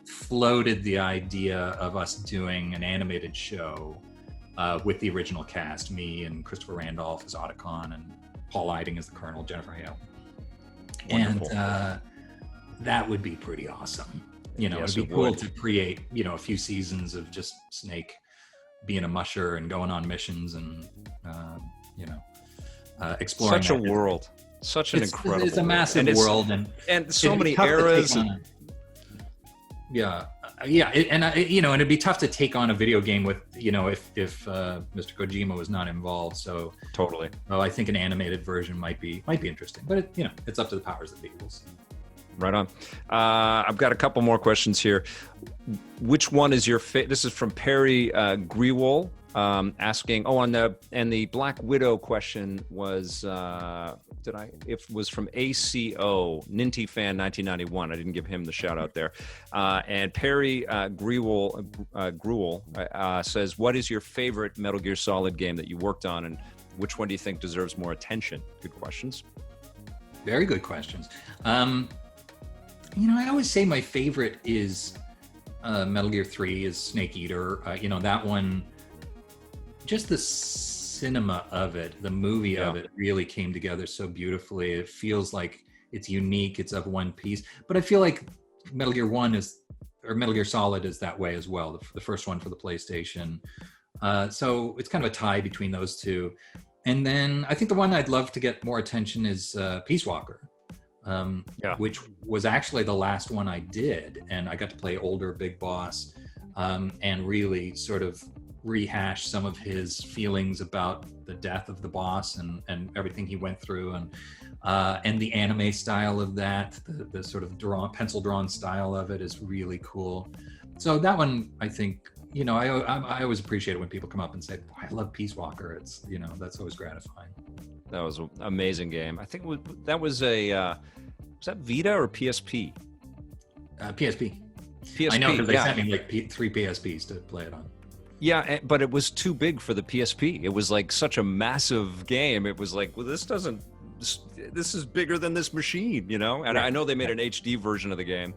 floated the idea of us doing an animated show with the original cast, me and Christopher Randolph as Otacon and Paul Eiding as the Colonel, Jennifer Hale. Wonderful. And that would be pretty awesome. You know, it'd be cool to create, you know, a few seasons of just Snake being a musher and going on missions and, you know, exploring. Such a world. Such an incredible It's a massive world. And so many eras. You know, and it'd be tough to take on a video game with, you know, if Mr. Kojima was not involved. So totally. Well, I think an animated version might be interesting, but you know, it's up to the powers that be. We'll see. Right on. I've got a couple more questions here. Which one is your favorite? This is from Perry Grewal, asking. Oh, and the Black Widow question was it was from ACO Ninty Fan 1991. I didn't give him the shout out there. And Perry Grewal says, "What is your favorite Metal Gear Solid game that you worked on, and which one do you think deserves more attention?" Good questions. Very good questions. You know, I always say my favorite is Metal Gear 3 is Snake Eater. You know, that one, just the cinema of it, the movie of it really came together so beautifully. It feels like it's unique. It's of one piece. But I feel like Metal Gear Metal Gear Solid is that way as well. The first one for the PlayStation. So it's kind of a tie between those two. And then I think the one I'd love to get more attention is Peace Walker. Which was actually the last one I did, and I got to play older Big Boss and really sort of rehash some of his feelings about the death of the boss and everything he went through, and the anime style of that, the sort of pencil drawn style of it is really cool. So that one, I think, you know, I always appreciate it when people come up and say, "I love Peace Walker." It's, you know, that's always gratifying. That was an amazing game. I think that was a Was that Vita or PSP? PSP. PSP. I know, because they yeah. sent me like 3 PSPs to play it on. Yeah, but it was too big for the PSP. It was like such a massive game. It was like, well, this is bigger than this machine, you know? And Right. I know they made an HD version of the game.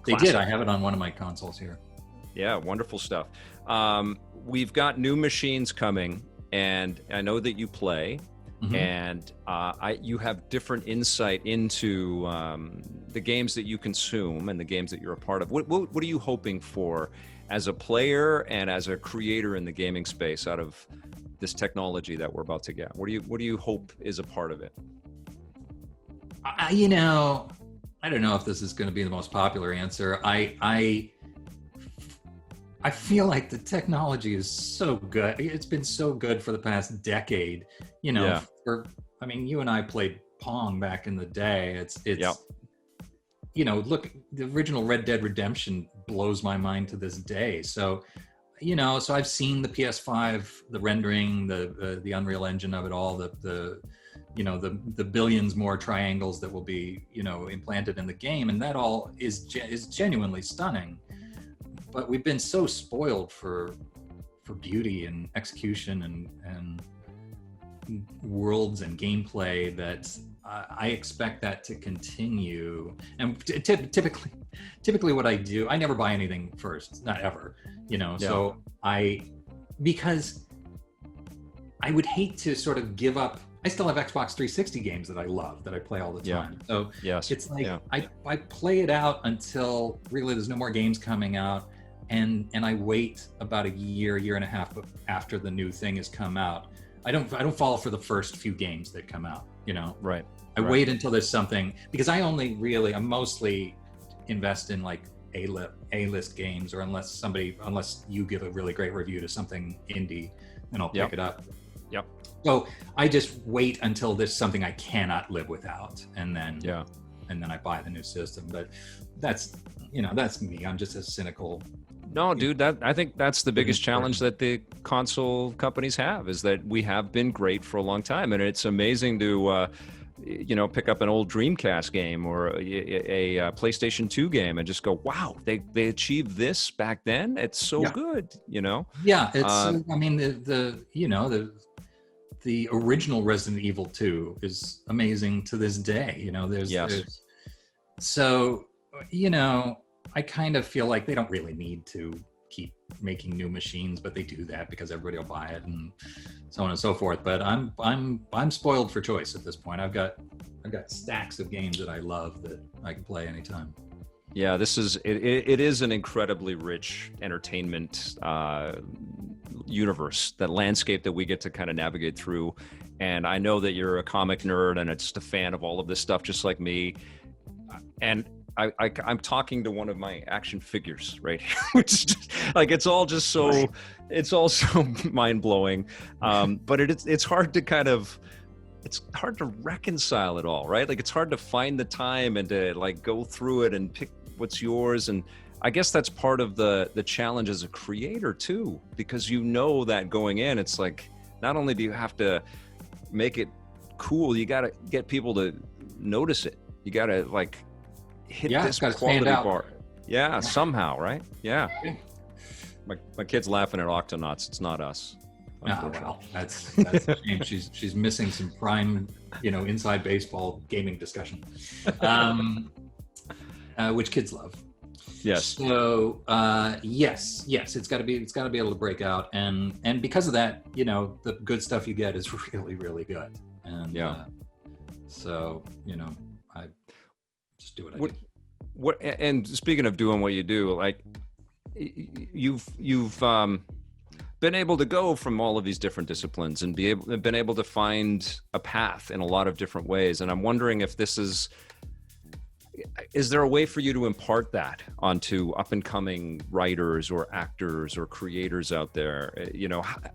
They Classic. did. I have it on one of my consoles here. Yeah, wonderful stuff. We've got new machines coming, and I know that you play, and you have different insight into the games that you consume and the games that you're a part of. What are you hoping for as a player and as a creator in the gaming space out of this technology that we're about to get? What do you hope is a part of it? You know, I don't know if this is going to be the most popular answer. I feel like the technology is so good. It's been so good for the past decade. You know, I mean, you and I played Pong back in the day. It's you know, look, the original Red Dead Redemption blows my mind to this day. So, you know, so I've seen the PS5, the rendering, the Unreal Engine of it all, the you know, the billions more triangles that will be, you know, implanted in the game, and that all is genuinely stunning. But we've been so spoiled for beauty and execution and worlds and gameplay that I expect that to continue. And typically what I do, I never buy anything first, not ever, you know. Yeah. So because I would hate to sort of give up. I still have Xbox 360 games that I love, that I play all the time. So it's like I play it out until really there's no more games coming out, and I wait about a year and a half after the new thing has come out. I don't fall for the first few games that come out, you know. Right. I wait until there's something, because I mostly invest in like A-list games, or unless you give a really great review to something indie, then I'll pick it up. Yep. So I just wait until there's something I cannot live without, and then I buy the new system. But that's me. I'm just a cynical. No, dude, I think that's the biggest challenge that the console companies have, is that we have been great for a long time, and it's amazing to pick up an old Dreamcast game or a PlayStation 2 game and just go, wow, they achieved this back then. It's so good, you know. Yeah, it's. I mean, the original Resident Evil 2 is amazing to this day. You know, so, you know, I kind of feel like they don't really need to keep making new machines, but they do that because everybody will buy it and so on and so forth. But I'm spoiled for choice at this point. I've got stacks of games that I love that I can play anytime. Yeah, it is an incredibly rich entertainment universe, that landscape that we get to kind of navigate through. And I know that you're a comic nerd and just a fan of all of this stuff, just like me. And I'm talking to one of my action figures right here, which is just like, it's all so mind blowing. But it's hard to reconcile it all, right? Like, it's hard to find the time and to like go through it and pick what's yours. And I guess that's part of the challenge as a creator too, because you know that going in, it's like, not only do you have to make it cool, you got to get people to notice it. You got to like hit this quality bar. Yeah, somehow, right? Yeah. My kid's laughing at Octonauts. It's not us. Oh, well, that's a shame. She's missing some prime, inside baseball gaming discussion, which kids love. Yes. So yes, it's got to be able to break out, and because of that, the good stuff you get is really, really good. And so I just do what I do. And speaking of doing what you do, like you've been able to go from all of these different disciplines and been able to find a path in a lot of different ways. And I'm wondering if is there a way for you to impart that onto up and coming writers or actors or creators out there?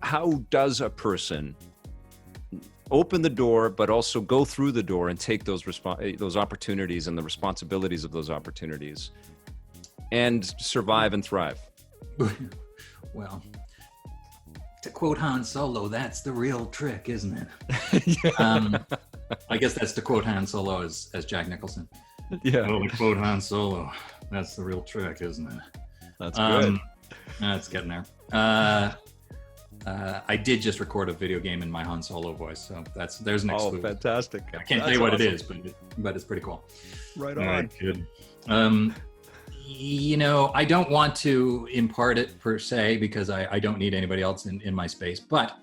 How does a person open the door, but also go through the door and take those opportunities and the responsibilities of those opportunities and survive and thrive? Well, to quote Han Solo, that's the real trick, isn't it? I guess that's to quote Han Solo as Jack Nicholson. Yeah. Oh, to quote Han Solo, that's the real trick, isn't it? That's good. It's getting there. I did just record a video game in my Han Solo voice, so there's an exclusive. Oh, fantastic! I can't tell you what it is, but it's pretty cool. Right All on. right, good. I don't want to impart it per se because I don't need anybody else in my space. But,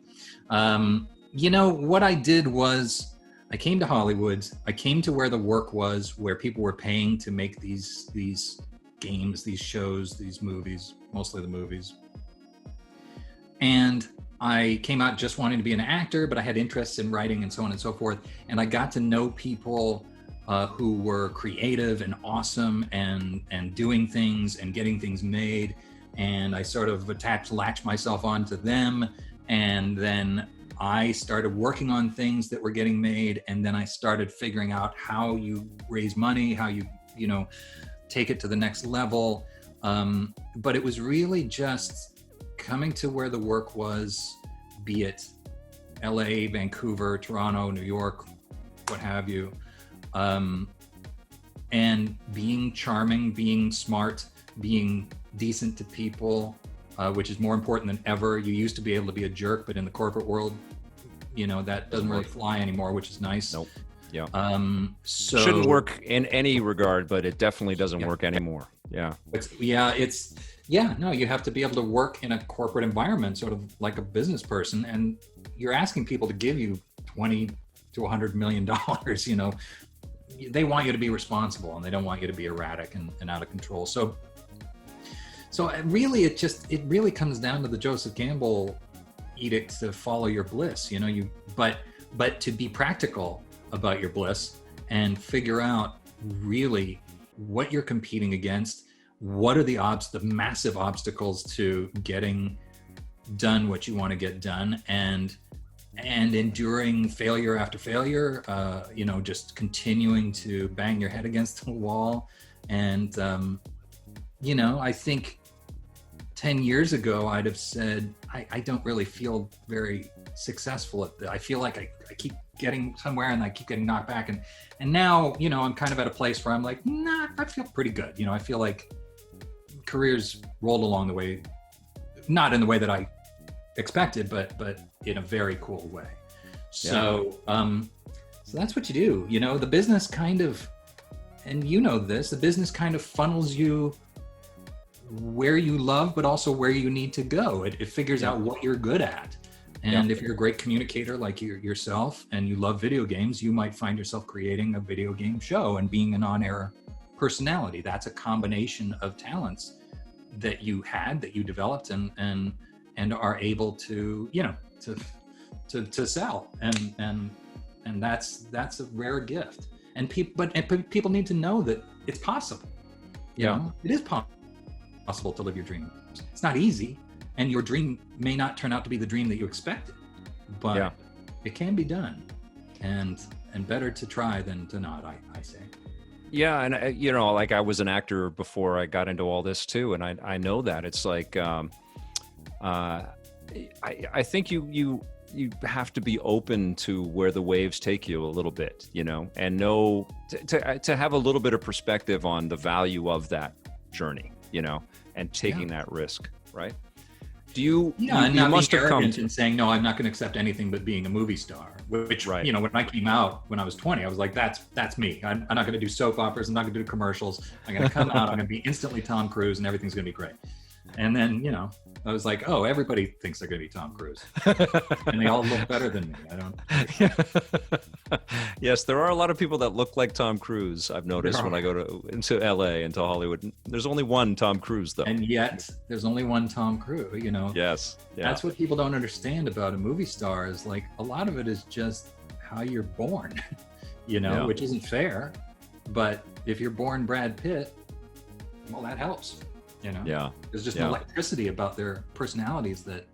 what I did was I came to Hollywood. I came to where the work was, where people were paying to make these games, these shows, these movies, mostly the movies. And I came out just wanting to be an actor, but I had interests in writing and so on and so forth. And I got to know people who were creative and awesome and doing things and getting things made. And I sort of latched myself onto them. And then I started working on things that were getting made. And then I started figuring out how you raise money, how you take it to the next level. But it was really just coming to where the work was, be it LA, Vancouver, Toronto, New York, what have you. And being charming, being smart, being decent to people, which is more important than ever. You used to be able to be a jerk, but in the corporate world, that doesn't really fly anymore, which is nice. Nope. Yeah. So shouldn't work in any regard, but it definitely doesn't work anymore. Yeah. You have to be able to work in a corporate environment, sort of like a business person, and you're asking people to give you $20 to $100 million. They want you to be responsible, and they don't want you to be erratic and out of control. So really, it really comes down to the Joseph Campbell edict to follow your bliss. But to be practical about your bliss and figure out really what you're competing against, what are the massive obstacles to getting done what you want to get done, and enduring failure after failure, just continuing to bang your head against the wall. And, I think 10 years ago, I'd have said, I don't really feel very successful at that. I feel like I keep getting somewhere and I keep getting knocked back. And now, I'm kind of at a place where I'm like, nah, I feel pretty good. I feel like careers rolled along the way, not in the way that I expected, but in a very cool way. So so that's what you do. The business kind of, and the business kind of funnels you where you love, but also where you need to go. It figures out what you're good at. And if you're a great communicator like yourself and you love video games, you might find yourself creating a video game show and being an on-air personality. That's a combination of talents that you developed and are able to sell, and that's a rare gift. And people need to know that it's possible. It is possible to live your dream. It's not easy, and your dream may not turn out to be the dream that you expected, but it can be done, and better to try than to not, I say. Yeah, and like I was an actor before I got into all this too, and I know that it's like I think you have to be open to where the waves take you a little bit, and know to have a little bit of perspective on the value of that journey, and taking that risk, right? Do you? Yeah, and not must be arrogant and saying no, I'm not going to accept anything but being a movie star. Which when I came out when I was 20, I was like, that's me. I'm not going to do soap operas. I'm not going to do commercials. I'm going to come out. I'm going to be instantly Tom Cruise, and everything's going to be great. And then I was like, oh, everybody thinks they're going to be Tom Cruise, and they all look better than me. I don't. Yes, there are a lot of people that look like Tom Cruise. I've noticed when I go into LA, into Hollywood. There's only one Tom Cruise, though. And yet, there's only one Tom Cruise. Yes. Yeah. That's what people don't understand about a movie star. Is like a lot of it is just how you're born, which isn't fair. But if you're born Brad Pitt, well, that helps. There's just an electricity about their personalities that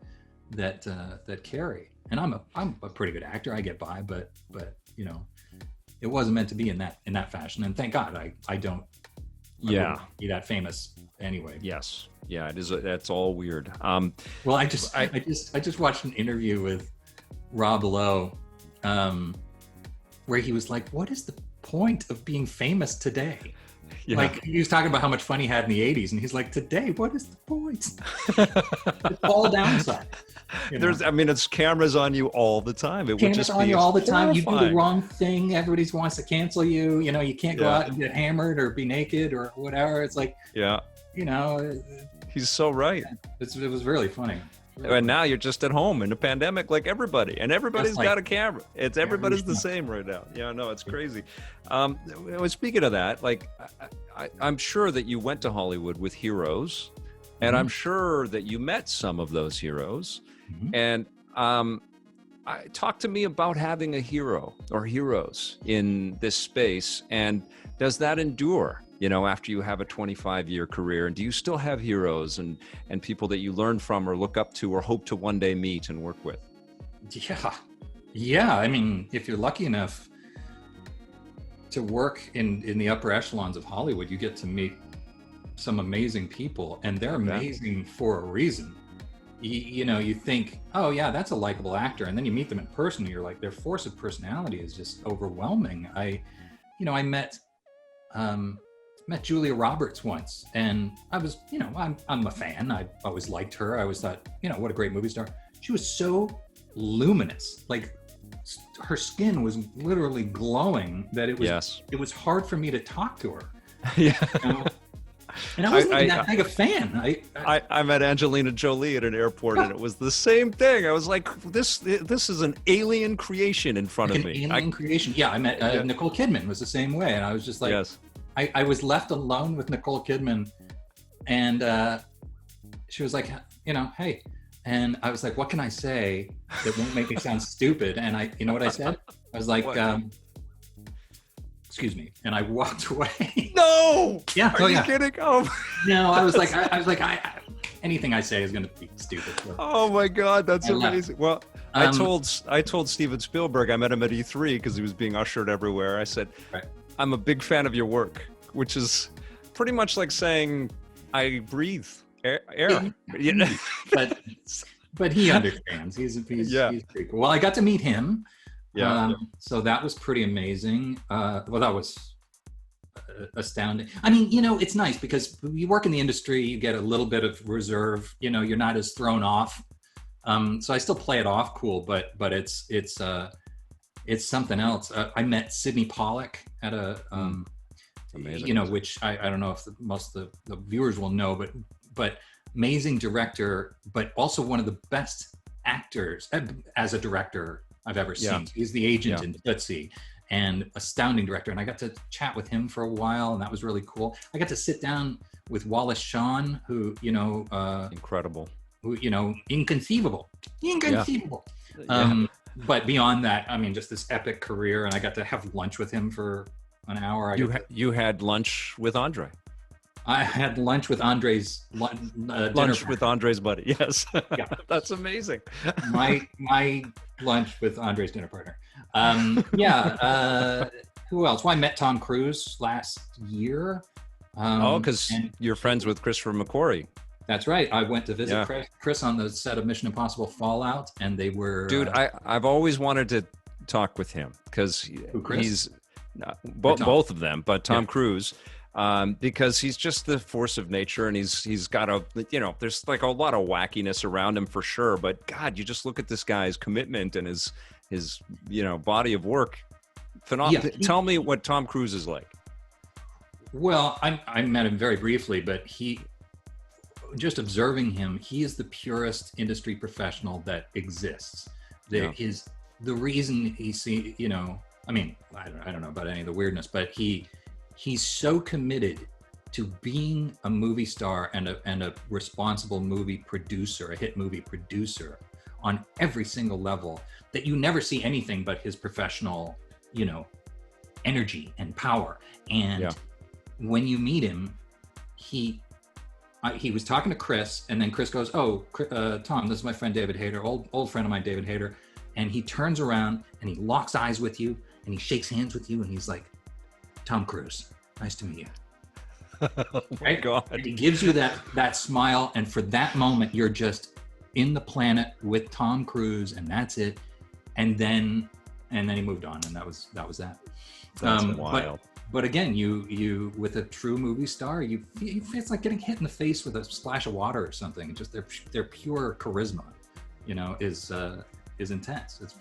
carry. And I'm a pretty good actor. I get by, but it wasn't meant to be in that fashion. And thank God I don't be that famous anyway. Yes. Yeah, it is. That's all weird. Well, I just watched an interview with Rob Lowe, where he was like, what is point of being famous today? Yeah. Like, he was talking about how much fun he had in the 80s, and he's like, today, what is the point? It's all downside. You know? It's cameras on you all the time. It would Cameras just on be you all the time. You do terrifying. the wrong thing. Everybody wants to cancel you. You know, you can't go out and get hammered or be naked or whatever. It's like, Yeah, you know, he's so right. it was really funny. And now you're just at home in a pandemic, like everybody, and everybody's got a camera. Everybody's the same right now. Yeah, no, it's crazy. Speaking of that, like, I'm sure that you went to Hollywood with heroes, and I'm sure that you met some of those heroes. And talk to me about having a hero or heroes in this space, and does that endure? You know, after you have a 25-year career, and do you still have heroes and people that you learn from or look up to or hope to one day meet and work with? Yeah. I mean, if you're lucky enough to work in the upper echelons of Hollywood, you get to meet some amazing people, and they're amazing for a reason. You know, you think, oh yeah, that's a likable actor, and then you meet them in person, and you're like, their force of personality is just overwhelming. I met Julia Roberts once, and I was, you know, I'm a fan. I always liked her. I always thought, you know, what a great movie star. She was so luminous, like her skin was literally glowing that it was hard for me to talk to her. Yeah. You know? And I wasn't even that big a fan. I met Angelina Jolie at an airport, and it was the same thing. I was like, this is an alien creation in front of me. Alien creation. Yeah, I met Nicole Kidman was the same way, and I was just like, I was left alone with Nicole Kidman, and she was like, you know, hey, and I was like, what can I say that won't make me sound stupid? And you know what I said? I was like, excuse me, and I walked away. No. Yeah. Are you kidding? Oh. No, I was like, anything I say is going to be stupid. So. Oh my God, that's amazing. Well, I told Steven Spielberg, I met him at E3 because he was being ushered everywhere. I said, I'm a big fan of your work, which is pretty much like saying I breathe air. Yeah. But he understands. He's pretty cool. Well, I got to meet him. So that was pretty amazing. That was astounding. I mean, you know, it's nice because you work in the industry, you get a little bit of reserve, you know, you're not as thrown off. So I still play it off cool, but it's something else. I met Sidney Pollack at a, amazing. You know, which I don't know if most of the viewers will know, but amazing director, but also one of the best actors as a director I've ever seen. He's the agent in Tootsie, and astounding director. And I got to chat with him for a while, and that was really cool. I got to sit down with Wallace Shawn, who, you know, incredible, who, you know, inconceivable. But beyond that, I mean, just this epic career, and I got to have lunch with him for an hour. You had lunch with Andre. I had lunch with Andre's lunch with Andre's buddy. Yes. Yeah. That's amazing. my lunch with Andre's dinner partner. Who else? Well, I met Tom Cruise last year. Because you're friends with Christopher McQuarrie. That's right. I went to visit Chris on the set of Mission Impossible Fallout, and they were... Dude, I've always wanted to talk with him because he's... both of them, but Tom Cruise... because he's just the force of nature, and he's got there's like a lot of wackiness around him for sure, but God, you just look at this guy's commitment and his body of work. Phenomenal. Tell me what Tom Cruise is like. Well, I met him very briefly, but just observing him, he is the purest industry professional that exists. The reason I mean, I don't know about any of the weirdness, but he's so committed to being a movie star and a responsible movie producer, a hit movie producer on every single level, that you never see anything but his professional, you know, energy and power. And when you meet him, he was talking to Chris, and then Chris goes, Tom, this is my friend David Hayter, old friend of mine, David Hayter. And he turns around and he locks eyes with you and he shakes hands with you, and he's like, Tom Cruise, nice to meet you. Oh my God. And he gives you that smile, and for that moment, you're just in the planet with Tom Cruise, and that's it. And then he moved on, and that was that. That's wild. But again, you with a true movie star, it's like getting hit in the face with a splash of water or something. Just their pure charisma, is intense. It's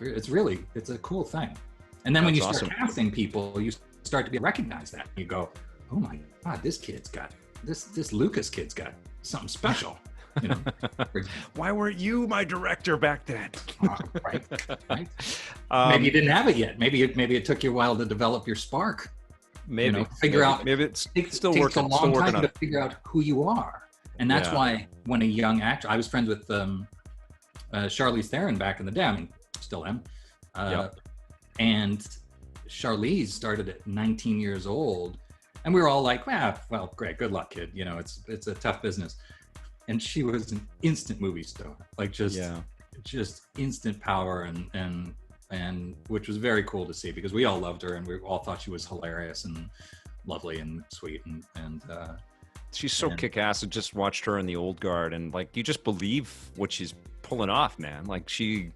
a cool thing. And then when you start casting people, you start to recognize that. You go, oh my God, this Lucas kid's got something special. Why weren't you my director back then? Right. Maybe you didn't have it yet. Maybe it took you a while to develop your spark. Maybe figure out. Maybe it's still takes working. a long time to figure out who you are, and that's why when a young actor, I was friends with Charlize Theron back in the day. I mean, still am. And Charlize started at 19 years old, and we were all like, well, great, good luck, kid. It's a tough business. And she was an instant movie star, like just instant power, and which was very cool to see because we all loved her and we all thought she was hilarious and lovely and sweet and she's so kick-ass. I just watched her in The Old Guard, and like you just believe what she's pulling off, man. Like she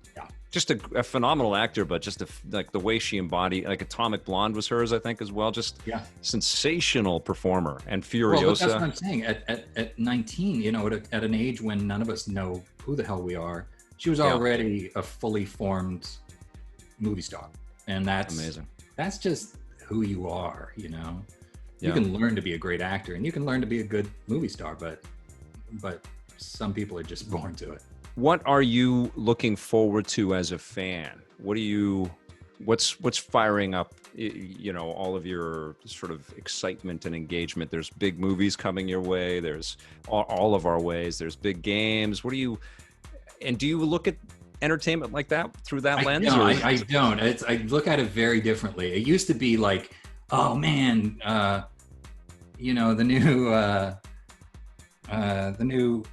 just a phenomenal actor, but just like the way she embodied, like Atomic Blonde was hers, I think, as well. Just sensational performer. And Furiosa. Well, that's what I'm saying. At 19, at an age when none of us know who the hell we are, she was already a fully formed movie star, and that's amazing. That's just who you are. You can learn to be a great actor, and you can learn to be a good movie star, but some people are just born to it. What are you looking forward to as a fan? What's firing up, all of your sort of excitement and engagement? There's big movies coming your way. There's all of our ways. There's big games. Do you look at entertainment like that through that lens? No, I don't. I look at it very differently. It used to be like, oh man, the new,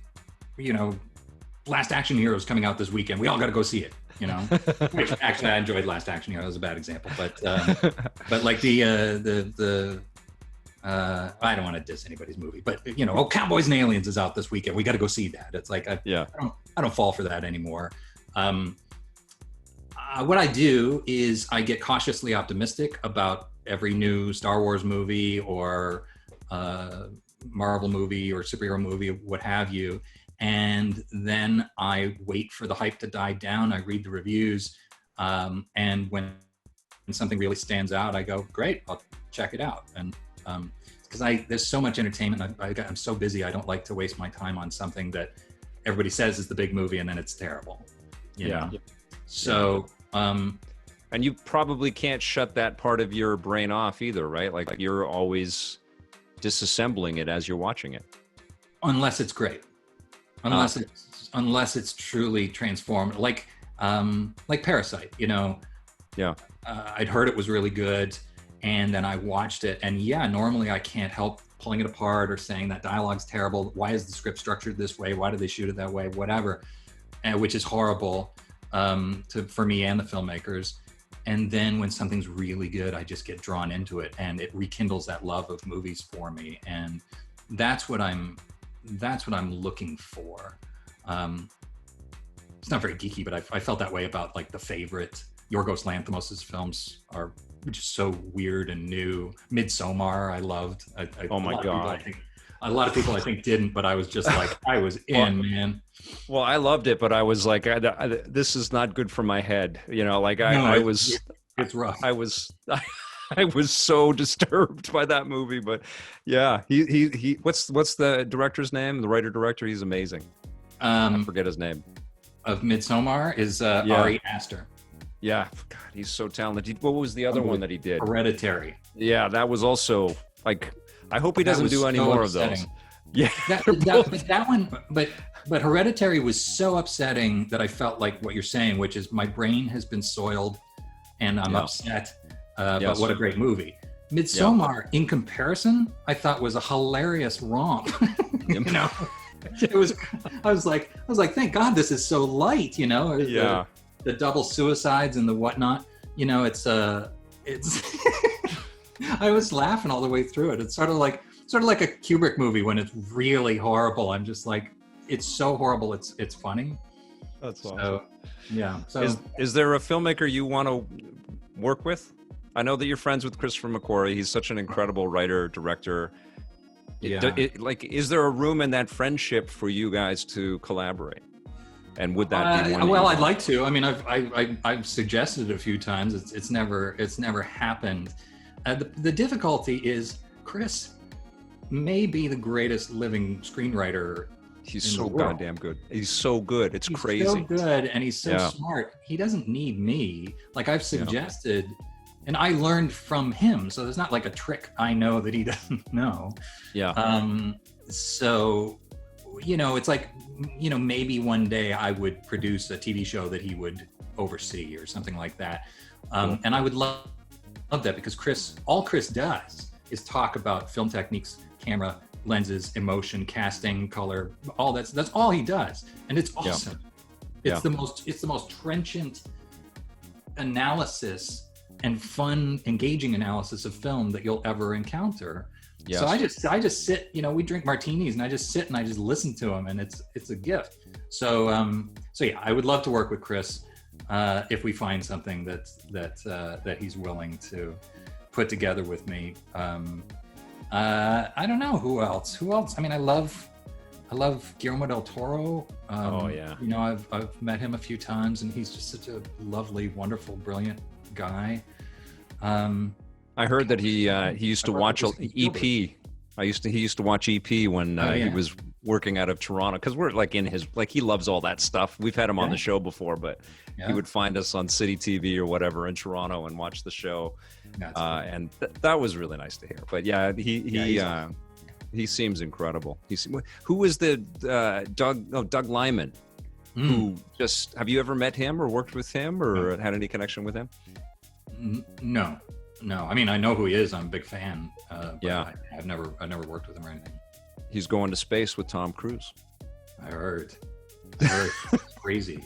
Last Action Hero is coming out this weekend. We all got to go see it, Which actually I enjoyed Last Action Hero. That was a bad example, but like the I don't want to diss anybody's movie, but Cowboys and Aliens is out this weekend. We got to go see that. It's like I don't fall for that anymore. What I do is I get cautiously optimistic about every new Star Wars movie or Marvel movie or superhero movie, what have you. And then I wait for the hype to die down. I read the reviews. And when something really stands out, I go, great, I'll check it out. And because there's so much entertainment. I'm so busy. I don't like to waste my time on something that everybody says is the big movie and then it's terrible. You know? So, and you probably can't shut that part of your brain off either, right? Like you're always disassembling it as you're watching it. Unless it's great. Unless it's truly transformed, like Parasite, I'd heard it was really good, and then I watched it, and normally I can't help pulling it apart or saying that dialogue's terrible. Why is the script structured this way? Why do they shoot it that way? Whatever, which is horrible for me and the filmmakers. And then when something's really good, I just get drawn into it, and it rekindles that love of movies for me, and that's what I'm looking for. It's not very geeky, but I felt that way about like The Favorite. Yorgos Lanthimos' films are just so weird and new. Midsommar, I loved. Oh my God. A lot of people I think didn't, but I was just like, I was in, man. Well, I loved it, but I was like, this is not good for my head. It's rough. I was so disturbed by that movie, but he what's the director's name? The writer-director, he's amazing. I forget his name. Of Midsommar is Ari Aster. Yeah, God, he's so talented. What was the other one that he did? Hereditary. Yeah, that was also like, I hope he doesn't do any more of those. Yeah, but Hereditary was so upsetting that I felt like what you're saying, which is my brain has been soiled and I'm upset. But what a great movie. Midsommar, in comparison, I thought was a hilarious romp. It was. I was like, thank God this is so light. The double suicides and the whatnot. It's. I was laughing all the way through it. It's sort of like a Kubrick movie when it's really horrible. I'm just like, it's so horrible. It's funny. That's awesome. So, yeah. So is there a filmmaker you want to work with? I know that you're friends with Christopher McQuarrie. He's such an incredible writer, director. Yeah. Is there a room in that friendship for you guys to collaborate? And would that be one? Well, I'd like to. I mean, I've suggested it a few times. It's never happened. The difficulty is Chris may be the greatest living screenwriter. He's so goddamn good. He's so good. He's crazy. So good, and he's so smart. He doesn't need me. Like I've suggested, and I learned from him. So there's not like a trick I know that he doesn't know. Yeah. So, it's like, maybe one day I would produce a TV show that he would oversee or something like that. And I would love that because all Chris does is talk about film techniques, camera, lenses, emotion, casting, color, all that's all he does. And it's awesome. Yeah. It's the most trenchant analysis and fun, engaging analysis of film that you'll ever encounter. Yes. So I just sit, we drink martinis and I just sit and I just listen to him, and it's a gift. So yeah, I would love to work with Chris if we find something that he's willing to put together with me. I don't know who else. I mean, I love Guillermo del Toro. I've met him a few times, and he's just such a lovely, wonderful, brilliant guy. I heard that he used to watch EP. He used to watch EP when he was working out of Toronto, because we're like he loves all that stuff. We've had him on the show before, but he would find us on City TV or whatever in Toronto and watch the show. And that was really nice to hear. But yeah, he seems incredible. Who is the Doug Lyman? Who have you ever met him or worked with him or had any connection with him? No. I mean, I know who he is. I'm a big fan. But I've never worked with him or anything. He's going to space with Tom Cruise. I heard. It's crazy,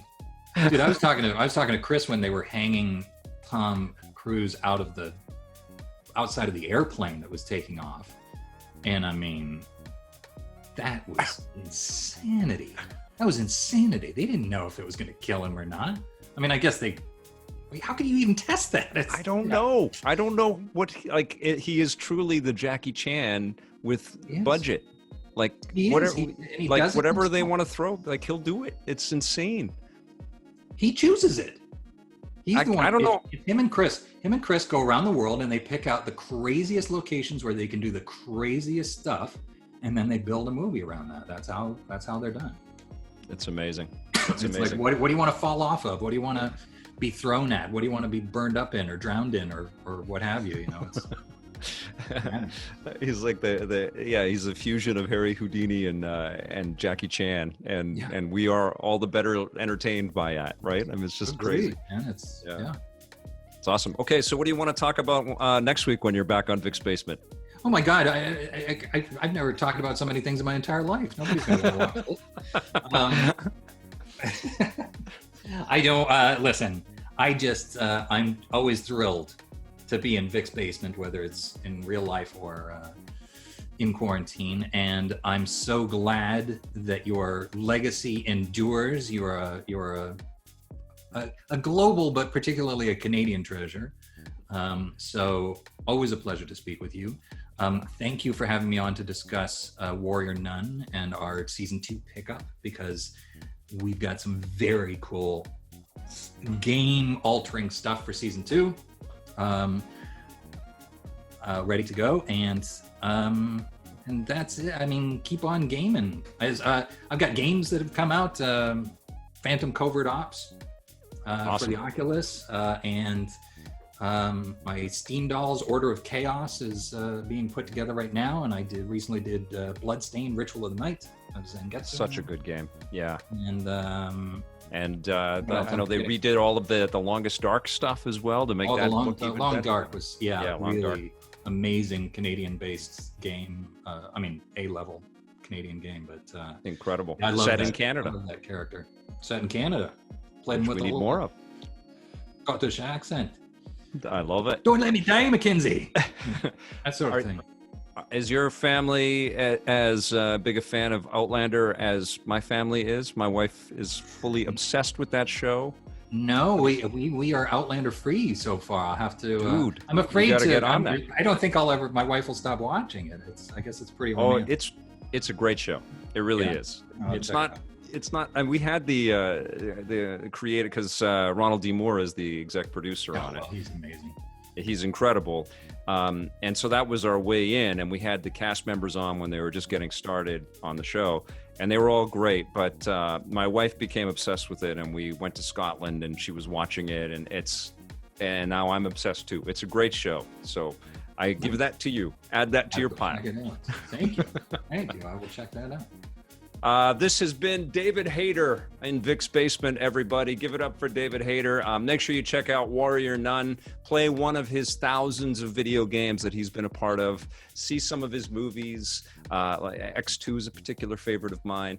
dude. I was talking to Chris when they were hanging Tom Cruise outside of the airplane that was taking off, and I mean, that was insanity. They didn't know if it was going to kill him or not. I mean, I guess how can you even test that? I don't know. I don't know what he is truly the Jackie Chan with budget. Like whatever they want to throw, like he'll do it. It's insane. He chooses it. He's the one. I don't know. If him and Chris go around the world and they pick out the craziest locations where they can do the craziest stuff, and then they build a movie around that. That's how they're done. It's amazing. It's amazing. Like what do you want to fall off of? What do you want to be thrown at? What do you want to be burned up in or drowned in or what have you? It's, he's like he's a fusion of Harry Houdini and Jackie Chan, and we are all the better entertained by that, right? I mean, it's just crazy. Man. It's awesome. Okay, so what do you want to talk about next week when you're back on Vic's Basement? Oh my God, I've never talked about so many things in my entire life. Nobody's going to watch it. I don't listen. I'm always thrilled to be in Vic's Basement, whether it's in real life or in quarantine. And I'm so glad that your legacy endures. You're a global, but particularly a Canadian treasure. So always a pleasure to speak with you. Thank you for having me on to discuss Warrior Nun and our season 2 pickup, because we've got some very cool game altering stuff for season 2. Ready to go, and that's it. I mean, keep on gaming. I've got games that have come out. Phantom Covert Ops awesome. For the Oculus, and my Steam Dolls Order of Chaos is being put together right now, and I recently did Bloodstained Ritual of the Night of Zangetsu. Such a good game. Yeah. And I know they redid all of the Longest Dark stuff as well to make that look even Long better. Dark was Long Dark. Amazing Canadian-based game. I mean, A-level Canadian game, but incredible. I love Set that, in Canada. I love that character. Set in Canada. Played him with we a need little more of. Scottish accent. I love it. Don't let me die, Mackenzie. That sort of thing. Is your family as big a fan of Outlander as my family is? My wife is fully obsessed with that show. No, we are Outlander free so far. I'll have to. Dude, I'm afraid gotta to get on that. I don't think I'll ever. My wife will stop watching it. I guess it's pretty. Oh, romantic. it's a great show. It really is. It's not. It's not. And we had the creator, because Ronald D. Moore is the exec producer on it. Well, he's amazing. He's incredible. And so that was our way in, and we had the cast members on when they were just getting started on the show, and they were all great. But my wife became obsessed with it, and we went to Scotland, and she was watching it, and now I'm obsessed too. It's a great show. So I give that to you. Add that to your pile. Thank you. Thank you. I will check that out. This has been David Hayter in Vic's Basement, everybody. Give it up for David Hayter. Make sure you check out Warrior Nun. Play one of his thousands of video games that he's been a part of. See some of his movies. Like X2 is a particular favorite of mine.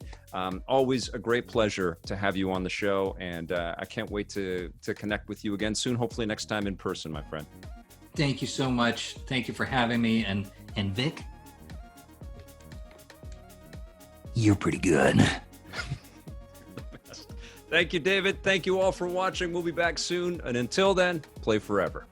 Always a great pleasure to have you on the show, and I can't wait to connect with you again soon, hopefully next time in person, my friend. Thank you so much. Thank you for having me. And Vic, you're pretty good. Thank you, David. Thank you all for watching. We'll be back soon. And until then, play forever.